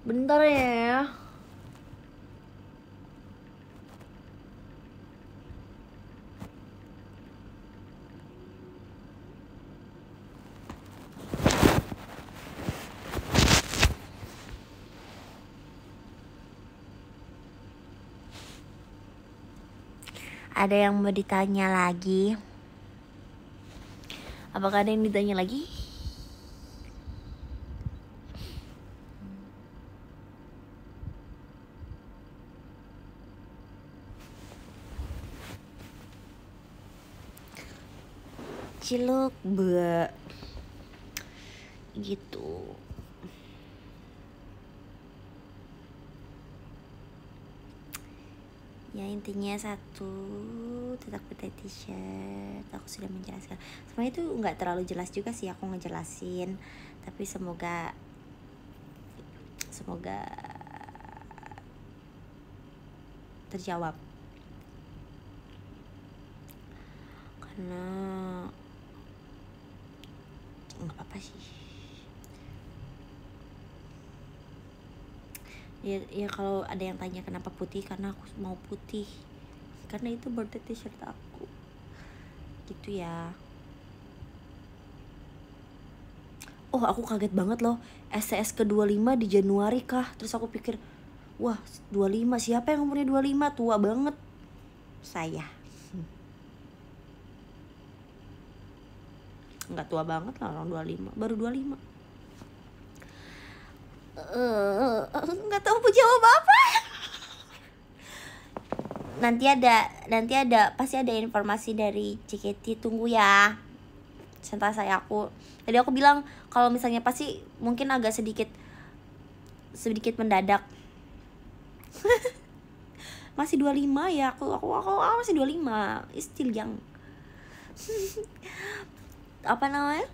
Bentar ya. Ada yang mau ditanya lagi? Apakah ada yang ditanya lagi? Ciluk gitu. Ya intinya satu, tetap pakai t-shirt. Aku sudah menjelaskan. Sebenarnya itu nggak terlalu jelas juga sih aku ngejelasin, tapi semoga terjawab. Karena nggak apa-apa sih. Ya kalau ada yang tanya kenapa putih, karena aku mau putih, karena itu birthday t-shirt aku gitu ya. Aku kaget banget loh, STS ke 25 di Januari kah. Terus aku pikir, wah 25, siapa yang umurnya 25? Tua banget saya. Nggak tua banget lah orang 25, baru 25. Nggak tahu mau jawab apa. Nanti ada pasti ada informasi dari JKT, tunggu ya. Santai saya aku. Tadi aku bilang kalau misalnya pasti mungkin agak sedikit mendadak. Masih 25 ya aku masih 25, still young. Apa namanya?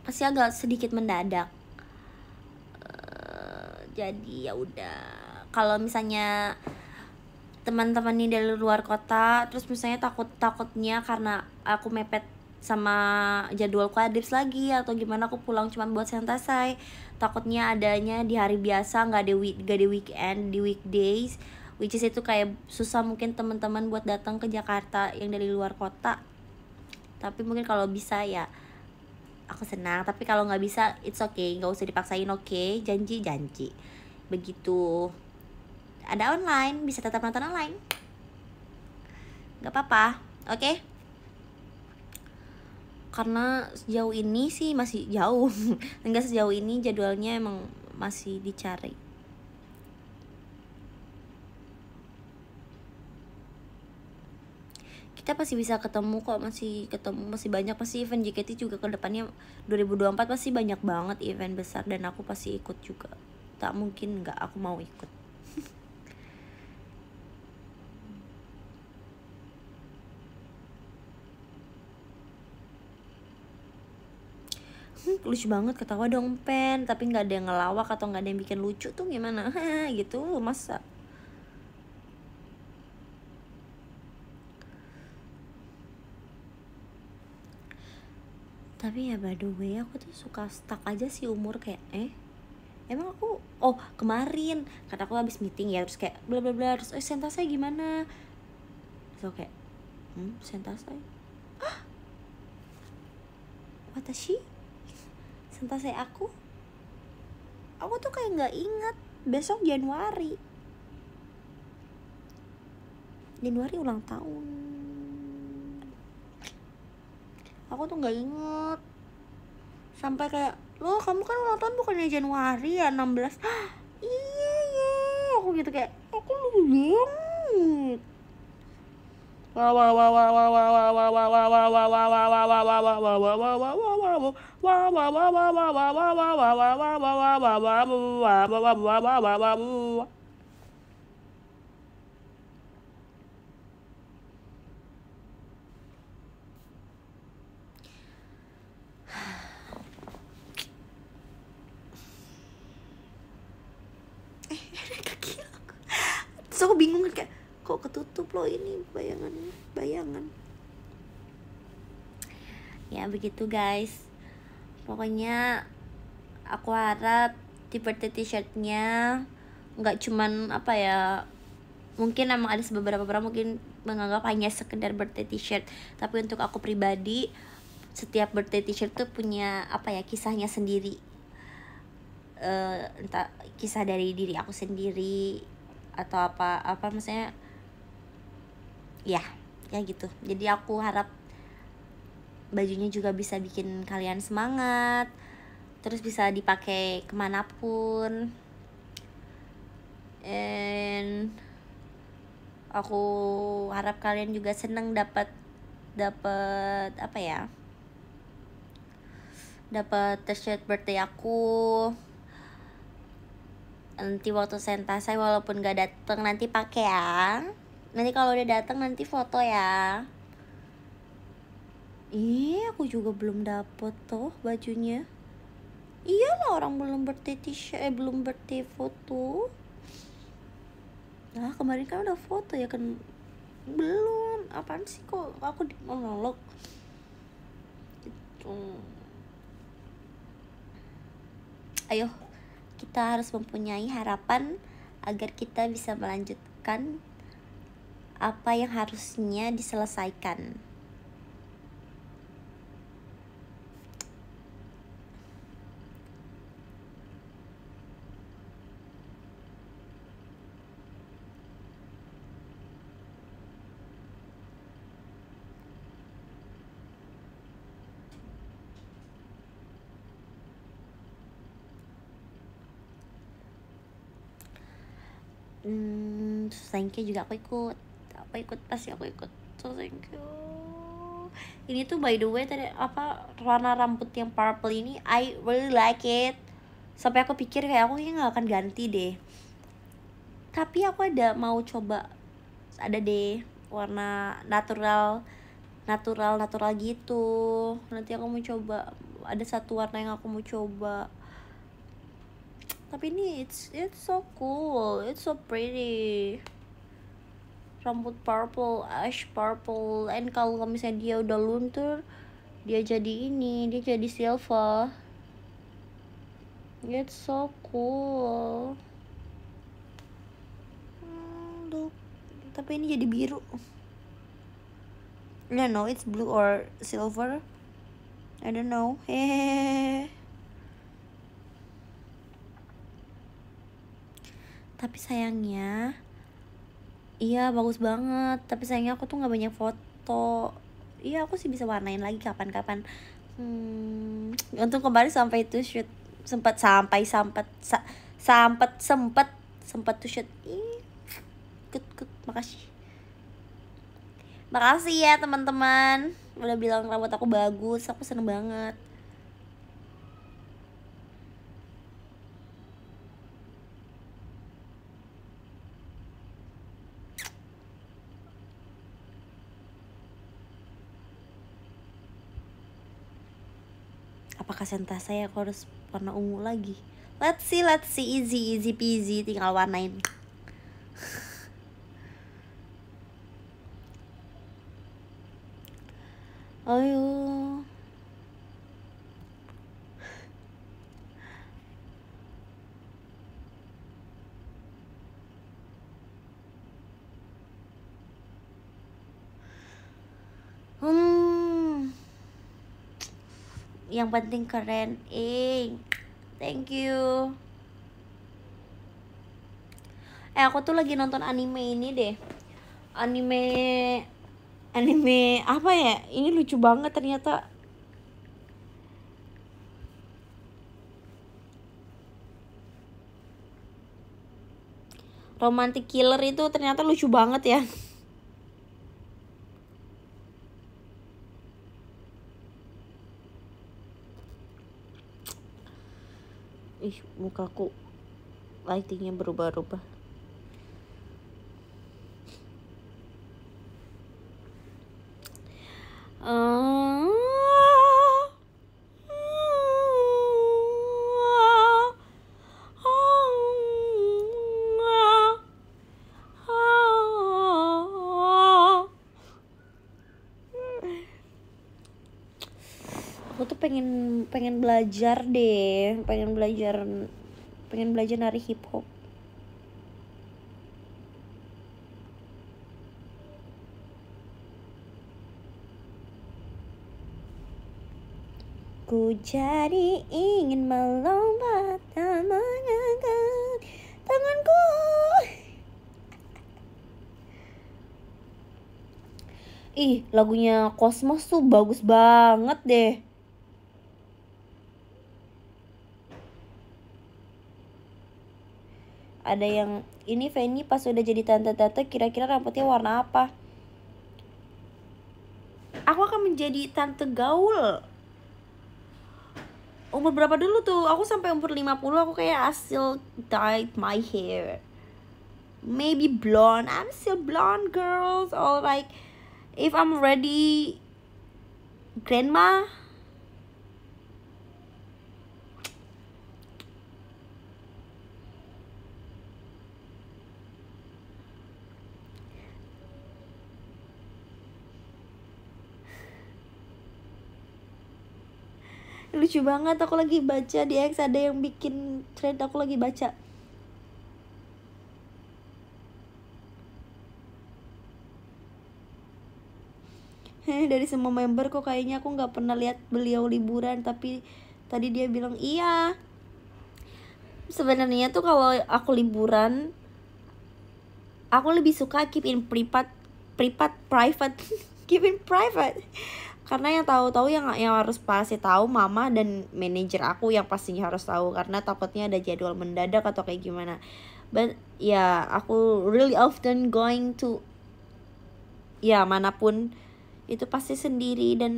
Pasti agak sedikit mendadak. Jadi ya udah, kalau misalnya teman-teman ini dari luar kota terus misalnya takutnya karena aku mepet sama jadwalku Adips lagi atau gimana, aku pulang cuma buat santai, takutnya adanya di hari biasa, nggak di weekend, di weekdays, which is itu kayak susah mungkin teman-teman buat datang ke Jakarta yang dari luar kota. Tapi mungkin kalau bisa ya aku senang, tapi kalau nggak bisa it's okay, nggak usah dipaksain, okay? janji begitu. Ada online, bisa tetap nonton online, nggak apa-apa, okay? Karena sejauh ini sih masih jauh. Enggak, sejauh ini jadwalnya emang masih dicari. Kita pasti bisa ketemu kok, masih banyak. Pasti event JKT juga ke depannya 2024 pasti banyak banget event besar, dan aku pasti ikut juga. Tak mungkin nggak aku mau ikut. Lucu banget, ketawa dong Pen, tapi nggak ada yang ngelawak atau nggak ada yang bikin lucu tuh gimana gitu, masa. Tapi ya by the way, aku tuh suka stuck aja sih umur, kayak emang aku, kemarin kata aku habis meeting ya, terus kayak bla bla bla, terus Sentasai gimana, terus kayak Sentasai watashi Sentasai aku tuh kayak nggak ingat besok Januari ulang tahun. Aku tuh nggak inget, sampai kayak, loh kamu kan ulang tahun bukannya Januari ya 16. Iya aku gitu, kayak aku lupa banget. Terus aku bingung kayak, kok ketutup loh ini bayangan. Ya begitu guys, pokoknya aku harap di birthday t-shirtnya nggak cuman mungkin emang ada beberapa mungkin menganggap hanya sekedar birthday t-shirt, tapi untuk aku pribadi setiap birthday t-shirt tuh punya kisahnya sendiri. Entah kisah dari diri aku sendiri atau apa maksudnya ya gitu. Jadi aku harap bajunya juga bisa bikin kalian semangat, terus bisa dipakai kemanapun. And aku harap kalian juga seneng dapat t-shirt birthday aku. Nanti waktu Sentasai walaupun gak dateng nanti pakai ya. Nanti kalau udah dateng nanti foto ya. Aku juga belum dapet tuh bajunya. Iyalah orang belum birthday t-shirt, belum birthday foto. Nah kemarin kan udah foto ya kan, belum. Apaan sih kok aku monolog gitu. Ayo, kita harus mempunyai harapan agar kita bisa melanjutkan apa yang harusnya diselesaikan. Thank you juga, aku ikut pasti aku ikut. So thank you. Ini tuh by the way tadi warna rambut yang purple ini I really like it. Sampai aku pikir kayak aku kayaknya gak akan ganti deh. Tapi aku mau coba ada deh warna natural gitu. Nanti aku mau coba, ada satu warna yang aku mau coba. Tapi ini it's so cool, it's so pretty. Rambut purple, ash purple, and kalau misalnya dia udah luntur, dia jadi silver. It's so cool. Look, tapi ini jadi biru. I don't know, it's blue or silver. I don't know. Hehehe. Tapi sayangnya, iya bagus banget. Tapi sayangnya aku tuh nggak banyak foto. Iya aku sih bisa warnain lagi kapan-kapan. Untung kemarin sampai itu shoot sempat sampai sempat tuh shoot. Good, makasih ya teman-teman udah bilang rambut aku bagus, aku seneng banget. Apakah senta saya aku harus warna ungu lagi? Let's see, easy peasy, tinggal warnain. Ayo. Yang penting keren. Thank you. Aku tuh lagi nonton anime ini deh. Anime apa ya? Ini lucu banget ternyata. Romantic Killer itu ternyata lucu banget ya. Mukaku lightingnya berubah-ubah. Aku tuh pengen belajar deh, pengen belajar nari hip hop. Ku jadi ingin melompat dan mengangkat tanganku. Lagunya Cosmos tuh bagus banget deh. Ada yang ini Fanny pas udah jadi tante-tante kira-kira rambutnya warna apa? Aku akan menjadi tante gaul. Umur berapa dulu tuh? Aku sampai umur 50 aku kayak still dyed my hair. Maybe blonde. I'm still blonde, girls. Or like if I'm ready grandma. Lucu banget, aku lagi baca di X ada yang bikin thread, aku lagi baca. Dari semua member kok kayaknya aku nggak pernah lihat beliau liburan, tapi tadi dia bilang iya. Sebenarnya tuh kalau aku liburan, aku lebih suka keep in private keep in private. Karena yang tahu-tahu yang harus pasti tahu mama dan manajer aku yang pastinya harus tahu, karena takutnya ada jadwal mendadak atau kayak gimana. But ya aku really often going to manapun itu pasti sendiri, dan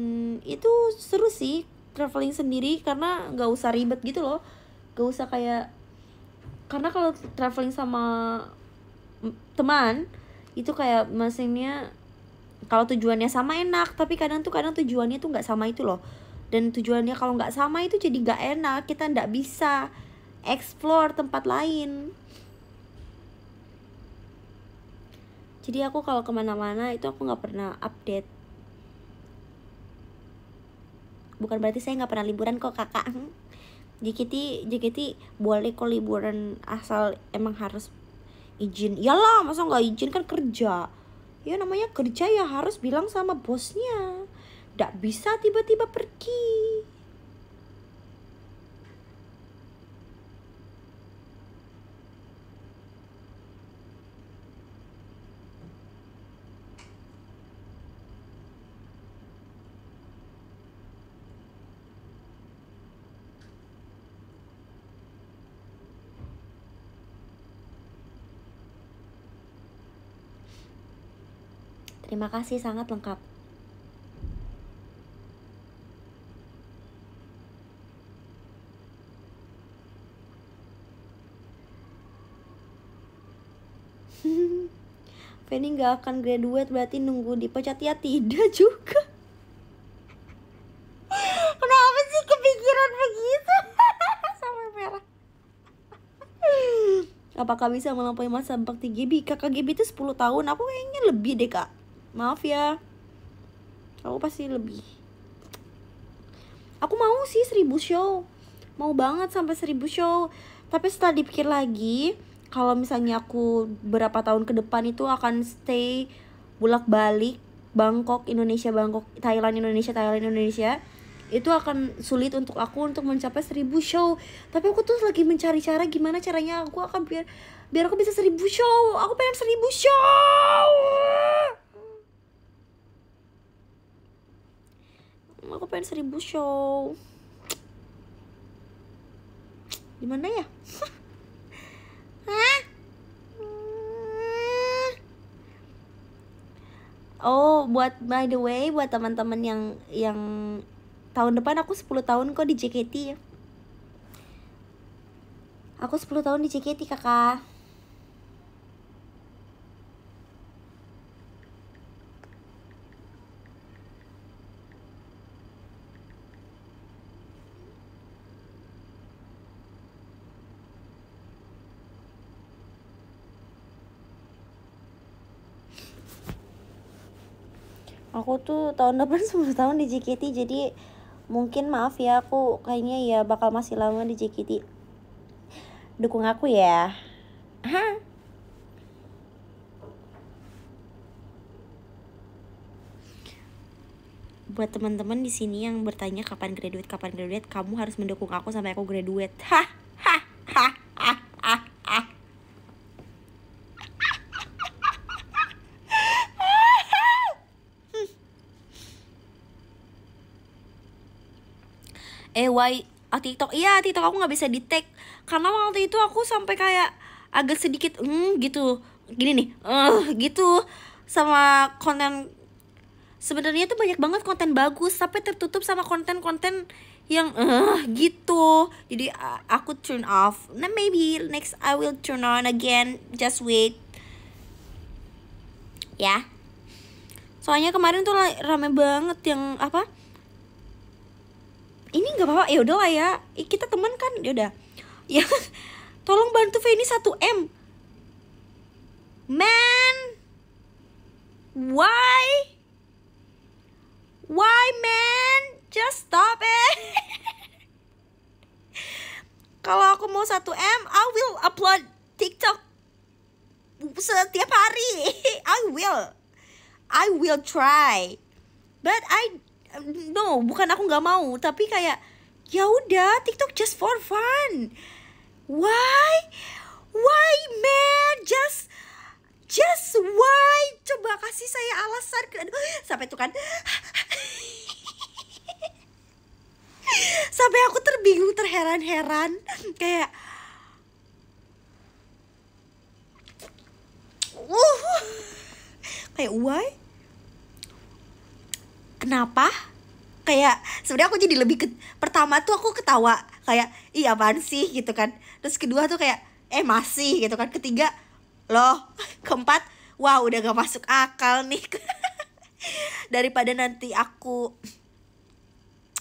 itu seru sih traveling sendiri karena nggak usah ribet gitu loh, nggak usah kayak, karena kalau traveling sama teman itu kayak maksudnya kalau tujuannya sama enak, tapi kadang tujuannya tuh nggak sama itu loh, dan tujuannya kalau nggak sama itu jadi nggak enak, kita nggak bisa explore tempat lain. Jadi aku kalau kemana-mana itu aku nggak pernah update. Bukan berarti saya nggak pernah liburan kok kakak. JKT boleh kok liburan asal emang harus izin. Iyalah, masa nggak izin, kan kerja. Ya namanya kerja ya harus bilang sama bosnya. Nggak bisa tiba-tiba pergi. Terima kasih, sangat lengkap. Feni gak akan graduate berarti nunggu dipecat, ya tidak juga. Kenapa sih kepikiran begitu? Sampai merah. Apakah bisa melampaui masa bakti Gaby? Kakak Gaby itu 10 tahun, aku kayaknya lebih deh kak. Maaf ya, aku pasti lebih. Aku mau sih 1000 show, mau banget sampai 1000 show. Tapi setelah dipikir lagi, kalau misalnya aku berapa tahun ke depan itu akan stay bolak-balik Bangkok, Indonesia, Bangkok, Thailand, Indonesia, Thailand, Indonesia, itu akan sulit untuk aku untuk mencapai 1000 show. Tapi aku tuh lagi mencari cara gimana caranya aku akan biar aku bisa 1000 show. Aku pengen 1000 show. Aku pengen 1000 show. Gimana ya? Hah? Oh, by the way, buat teman-teman yang tahun depan aku 10 tahun kok di JKT ya. Aku 10 tahun di JKT, kakak. Aku tuh tahun depan 10 tahun di JKT, jadi mungkin maaf ya, aku kayaknya ya bakal masih lama di JKT. Dukung aku ya. Hah? Buat teman-teman di sini yang bertanya kapan graduate, kamu harus mendukung aku sampai aku graduate. Hah? Hah? Hah? Hah? Hah? Hah? TikTok, iya TikTok aku nggak bisa di tag karena waktu itu aku sampai kayak agak sedikit gitu, gini nih, gitu sama konten. Sebenarnya tuh banyak banget konten bagus tapi tertutup sama konten-konten yang gitu. Jadi aku turn off. Nah maybe next I will turn on again. Just wait. Ya. Soalnya kemarin tuh rame banget yang apa? Ini nggak apa-apa, ya udah lah ya. Kita teman kan, ya udah. Ya, tolong bantu Feni 1M. Man, why? Why man? Just stop it. Kalau aku mau 1M, I will upload TikTok setiap hari. I will try. But no, bukan aku nggak mau, tapi kayak ya udah, TikTok just for fun. Why man? Just why? Coba kasih saya alasan. Sampai tuh kan sampai aku terbingung, terheran-heran kayak kayak why? Kenapa? Kayak sebenarnya aku jadi lebih pertama tuh aku ketawa kayak ih apaan sih gitu kan. Terus kedua tuh kayak masih gitu kan. Ketiga loh, keempat wah udah gak masuk akal nih. Daripada nanti aku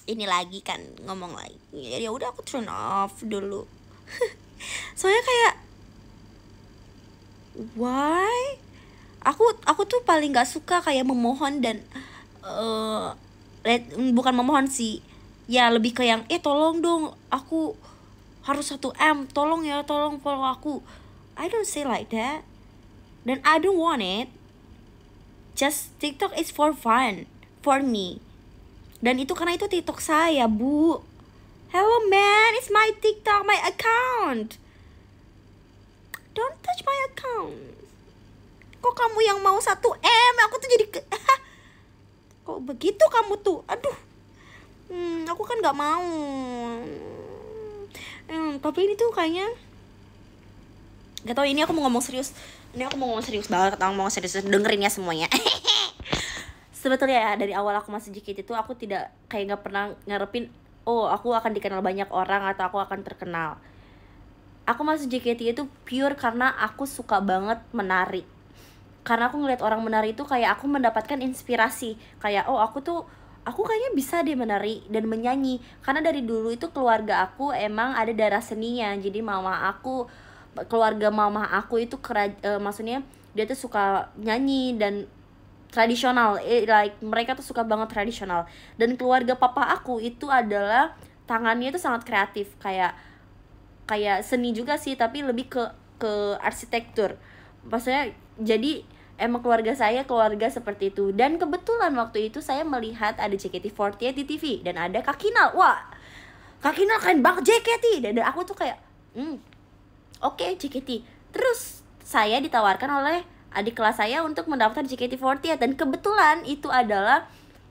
ini lagi kan ngomong lagi, ya udah aku turn off dulu. Soalnya kayak why? Aku tuh paling nggak suka kayak memohon dan bukan memohon sih, ya lebih ke yang tolong dong, aku harus 1M, tolong ya, tolong follow aku. I don't say like that, dan I don't want it. Just TikTok is for fun for me, dan itu karena itu TikTok saya, bu. Hello man, it's my TikTok, my account. Don't touch my account. Kok kamu yang mau 1M? Aku tuh jadi kok begitu kamu tuh? Aduh. Aku kan gak mau. Tapi ini tuh kayaknya gak tau, ini aku mau ngomong serius. Ini aku mau ngomong serius banget, aku mau serius, dengerin ya semuanya. sebetulnya ya dari awal aku masuk JKT itu aku tidak kayak nggak pernah ngarepin oh aku akan dikenal banyak orang atau aku akan terkenal. Aku masuk JKT itu pure karena aku suka banget menari. Karena aku ngeliat orang menari itu kayak aku mendapatkan inspirasi. Kayak oh aku kayaknya bisa deh menari dan menyanyi. Karena dari dulu itu keluarga aku emang ada darah seninya. Jadi keluarga mama aku itu maksudnya dia tuh suka nyanyi dan tradisional. Like mereka tuh suka banget tradisional. Dan keluarga papa aku itu adalah tangannya itu sangat kreatif, kayak seni juga sih, tapi lebih ke arsitektur. Maksudnya jadi emang keluarga saya keluarga seperti itu. Dan kebetulan waktu itu saya melihat ada JKT48 di TV dan ada Kak Kinal. Wah, Kak Kinal keren banget JKT. Dan aku tuh kayak oke, JKT. Terus saya ditawarkan oleh adik kelas saya untuk mendaftar JKT48 dan kebetulan itu adalah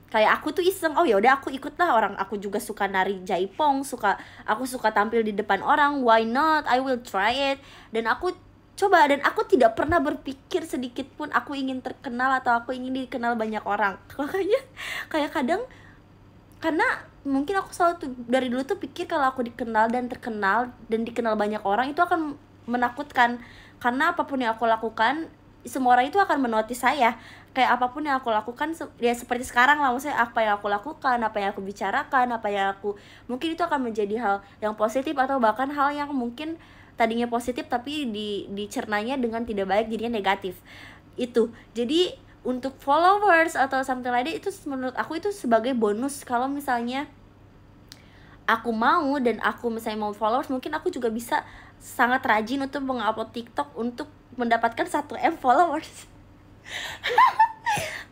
kayak aku tuh iseng, oh ya udah aku ikut lah, orang aku juga suka nari jaipong, aku suka tampil di depan orang, why not, I will try it. Dan aku coba, dan aku tidak pernah berpikir sedikit pun aku ingin terkenal atau aku ingin dikenal banyak orang. Makanya kayak kadang, karena mungkin aku selalu dari dulu tuh pikir kalau aku dikenal dan terkenal dan dikenal banyak orang itu akan menakutkan. Karena apapun yang aku lakukan, semua orang itu akan menotis saya. Kayak apapun yang aku lakukan, ya seperti sekarang lah, maksudnya apa yang aku lakukan, apa yang aku bicarakan, apa yang aku, mungkin itu akan menjadi hal yang positif atau bahkan hal yang mungkin tadinya positif tapi dicernanya dengan tidak baik jadinya negatif. Itu jadi untuk followers atau something like that, itu menurut aku itu sebagai bonus. Kalau misalnya aku mau dan aku misalnya mau followers, mungkin aku juga bisa sangat rajin untuk mengupload TikTok untuk mendapatkan 1M followers.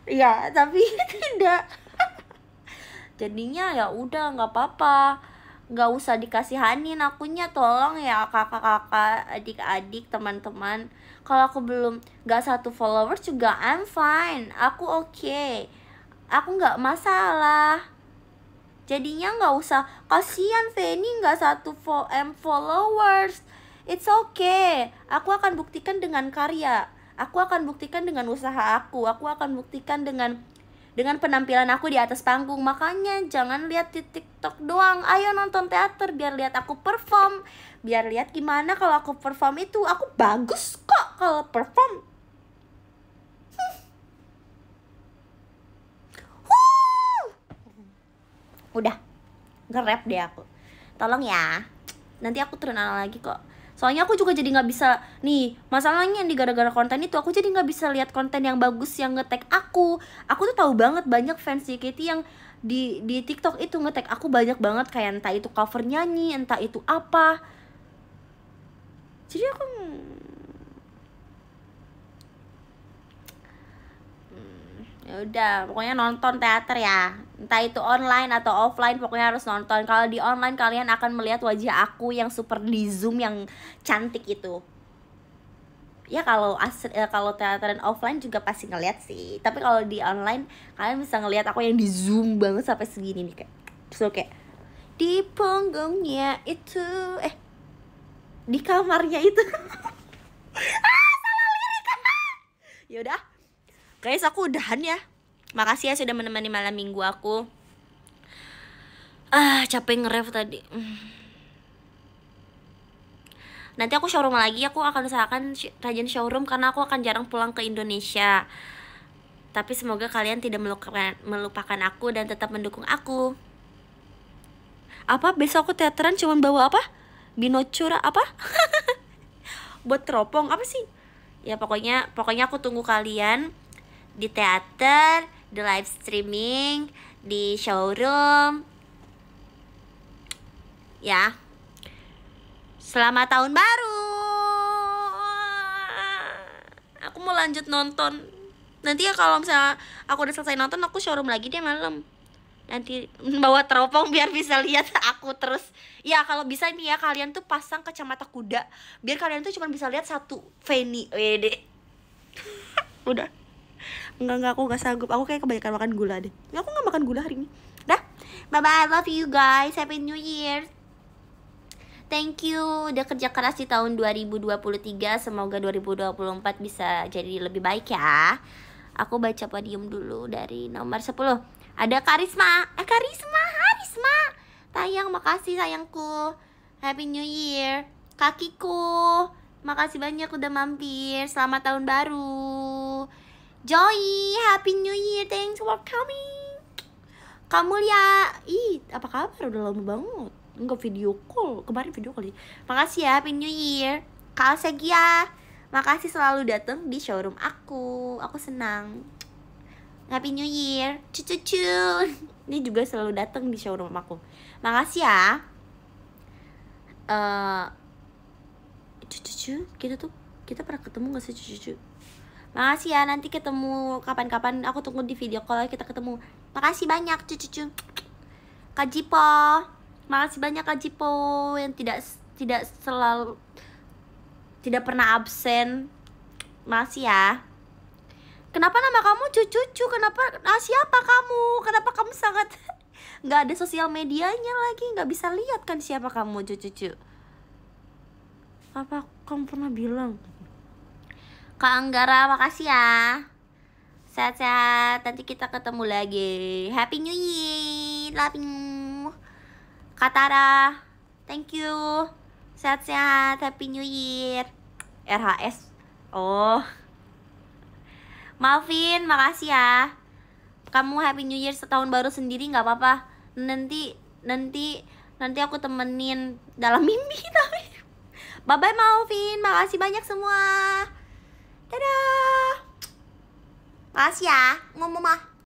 Ya tapi tidak. Jadinya ya udah, nggak apa-apa, nggak usah dikasihanin akunya, tolong ya kakak-kakak, adik-adik, teman-teman. Kalau aku belum nggak 1 followers juga I'm fine, aku okay, aku nggak masalah. Jadinya nggak usah kasihan Feni nggak 1M followers. It's okay, aku akan buktikan dengan karya, aku akan buktikan dengan usaha aku akan buktikan dengan penampilan aku di atas panggung. Makanya jangan lihat di TikTok doang, ayo nonton teater biar lihat aku perform, biar lihat gimana kalau aku perform itu aku bagus kok kalau perform. Udah nge-rap deh aku, tolong ya, nanti aku terkenal lagi kok. Soalnya aku juga jadi nggak bisa nih, masalahnya di gara-gara konten itu aku jadi nggak bisa lihat konten yang bagus yang nge-tag aku tuh tahu banget banyak fans JKT yang di TikTok itu nge-tag aku banyak banget, kayak entah itu cover nyanyi, entah itu apa. Jadi aku ya udah, pokoknya nonton teater ya, entah itu online atau offline, pokoknya harus nonton. Kalau di online kalian akan melihat wajah aku yang super di zoom yang cantik itu. Ya kalau teater dan offline juga pasti ngeliat sih, tapi kalau di online kalian bisa ngelihat aku yang di zoom banget sampai segini nih, kayak so kayak di punggungnya itu, di kamarnya itu. Salah lirik. Yaudah guys, aku udahan ya. Makasih ya sudah menemani malam minggu aku. Capek nge-ref tadi. Nanti aku showroom lagi, aku akan usahakan rajin showroom karena aku akan jarang pulang ke Indonesia. Tapi semoga kalian tidak melupakan aku dan tetap mendukung aku. Apa besok aku teateran cuman bawa apa? Binocura apa? Buat teropong apa sih? Ya pokoknya aku tunggu kalian di teater, di live streaming, di showroom. Ya. Selamat tahun baru. Aku mau lanjut nonton. Nanti ya kalau misalnya aku udah selesai nonton, aku showroom lagi deh malam. Nanti bawa teropong biar bisa lihat aku terus. Ya kalau bisa nih ya, kalian tuh pasang kacamata kuda biar kalian tuh cuma bisa lihat satu Feni. Wede. Udah. Enggak, aku gak sanggup. Aku kayak kebanyakan makan gula deh. Aku gak makan gula hari ini. Dah, bye-bye, love you guys. Happy New Year. Thank you udah kerja keras di tahun 2023. Semoga 2024 bisa jadi lebih baik ya. Aku baca podium dulu dari nomor 10. Ada Karisma. Karisma. Tayang, makasih sayangku. Happy New Year. Kakiku, makasih banyak udah mampir. Selamat tahun baru. Joy, Happy New Year. Thanks for coming. Kamu lihat, apa kabar? Udah lama banget enggak video call. Kemarin video call. Makasih ya, Happy New Year. Kak Segia, makasih selalu datang di showroom aku. Aku senang. Happy New Year. Cucu. Ini juga selalu datang di showroom aku. Makasih ya. Cucu, kita pernah ketemu gak sih cucu? Makasih ya, nanti ketemu kapan-kapan. Aku tunggu di video call kita ketemu. Makasih banyak cucu. Kak Jipo, makasih banyak Kak Jipo yang tidak selalu, tidak pernah absen. Makasih ya. Kenapa nama kamu cucu? Kenapa? Siapa kamu? Kenapa kamu sangat nggak ada sosial medianya lagi? Nggak bisa lihat kan siapa kamu cucu? Apa kamu pernah bilang? Kak Anggara, makasih ya. Sehat-sehat, nanti kita ketemu lagi. Happy New Year. Love you. Kak Tara, thank you. Sehat-sehat, Happy New Year. RHS. Oh, Malvin, makasih ya. Kamu Happy New Year setahun baru sendiri nggak apa-apa. Nanti aku temenin dalam mimpi tapi. Bye bye Malvin, makasih banyak semua. Dadah. Makasih ya, ngomong mah.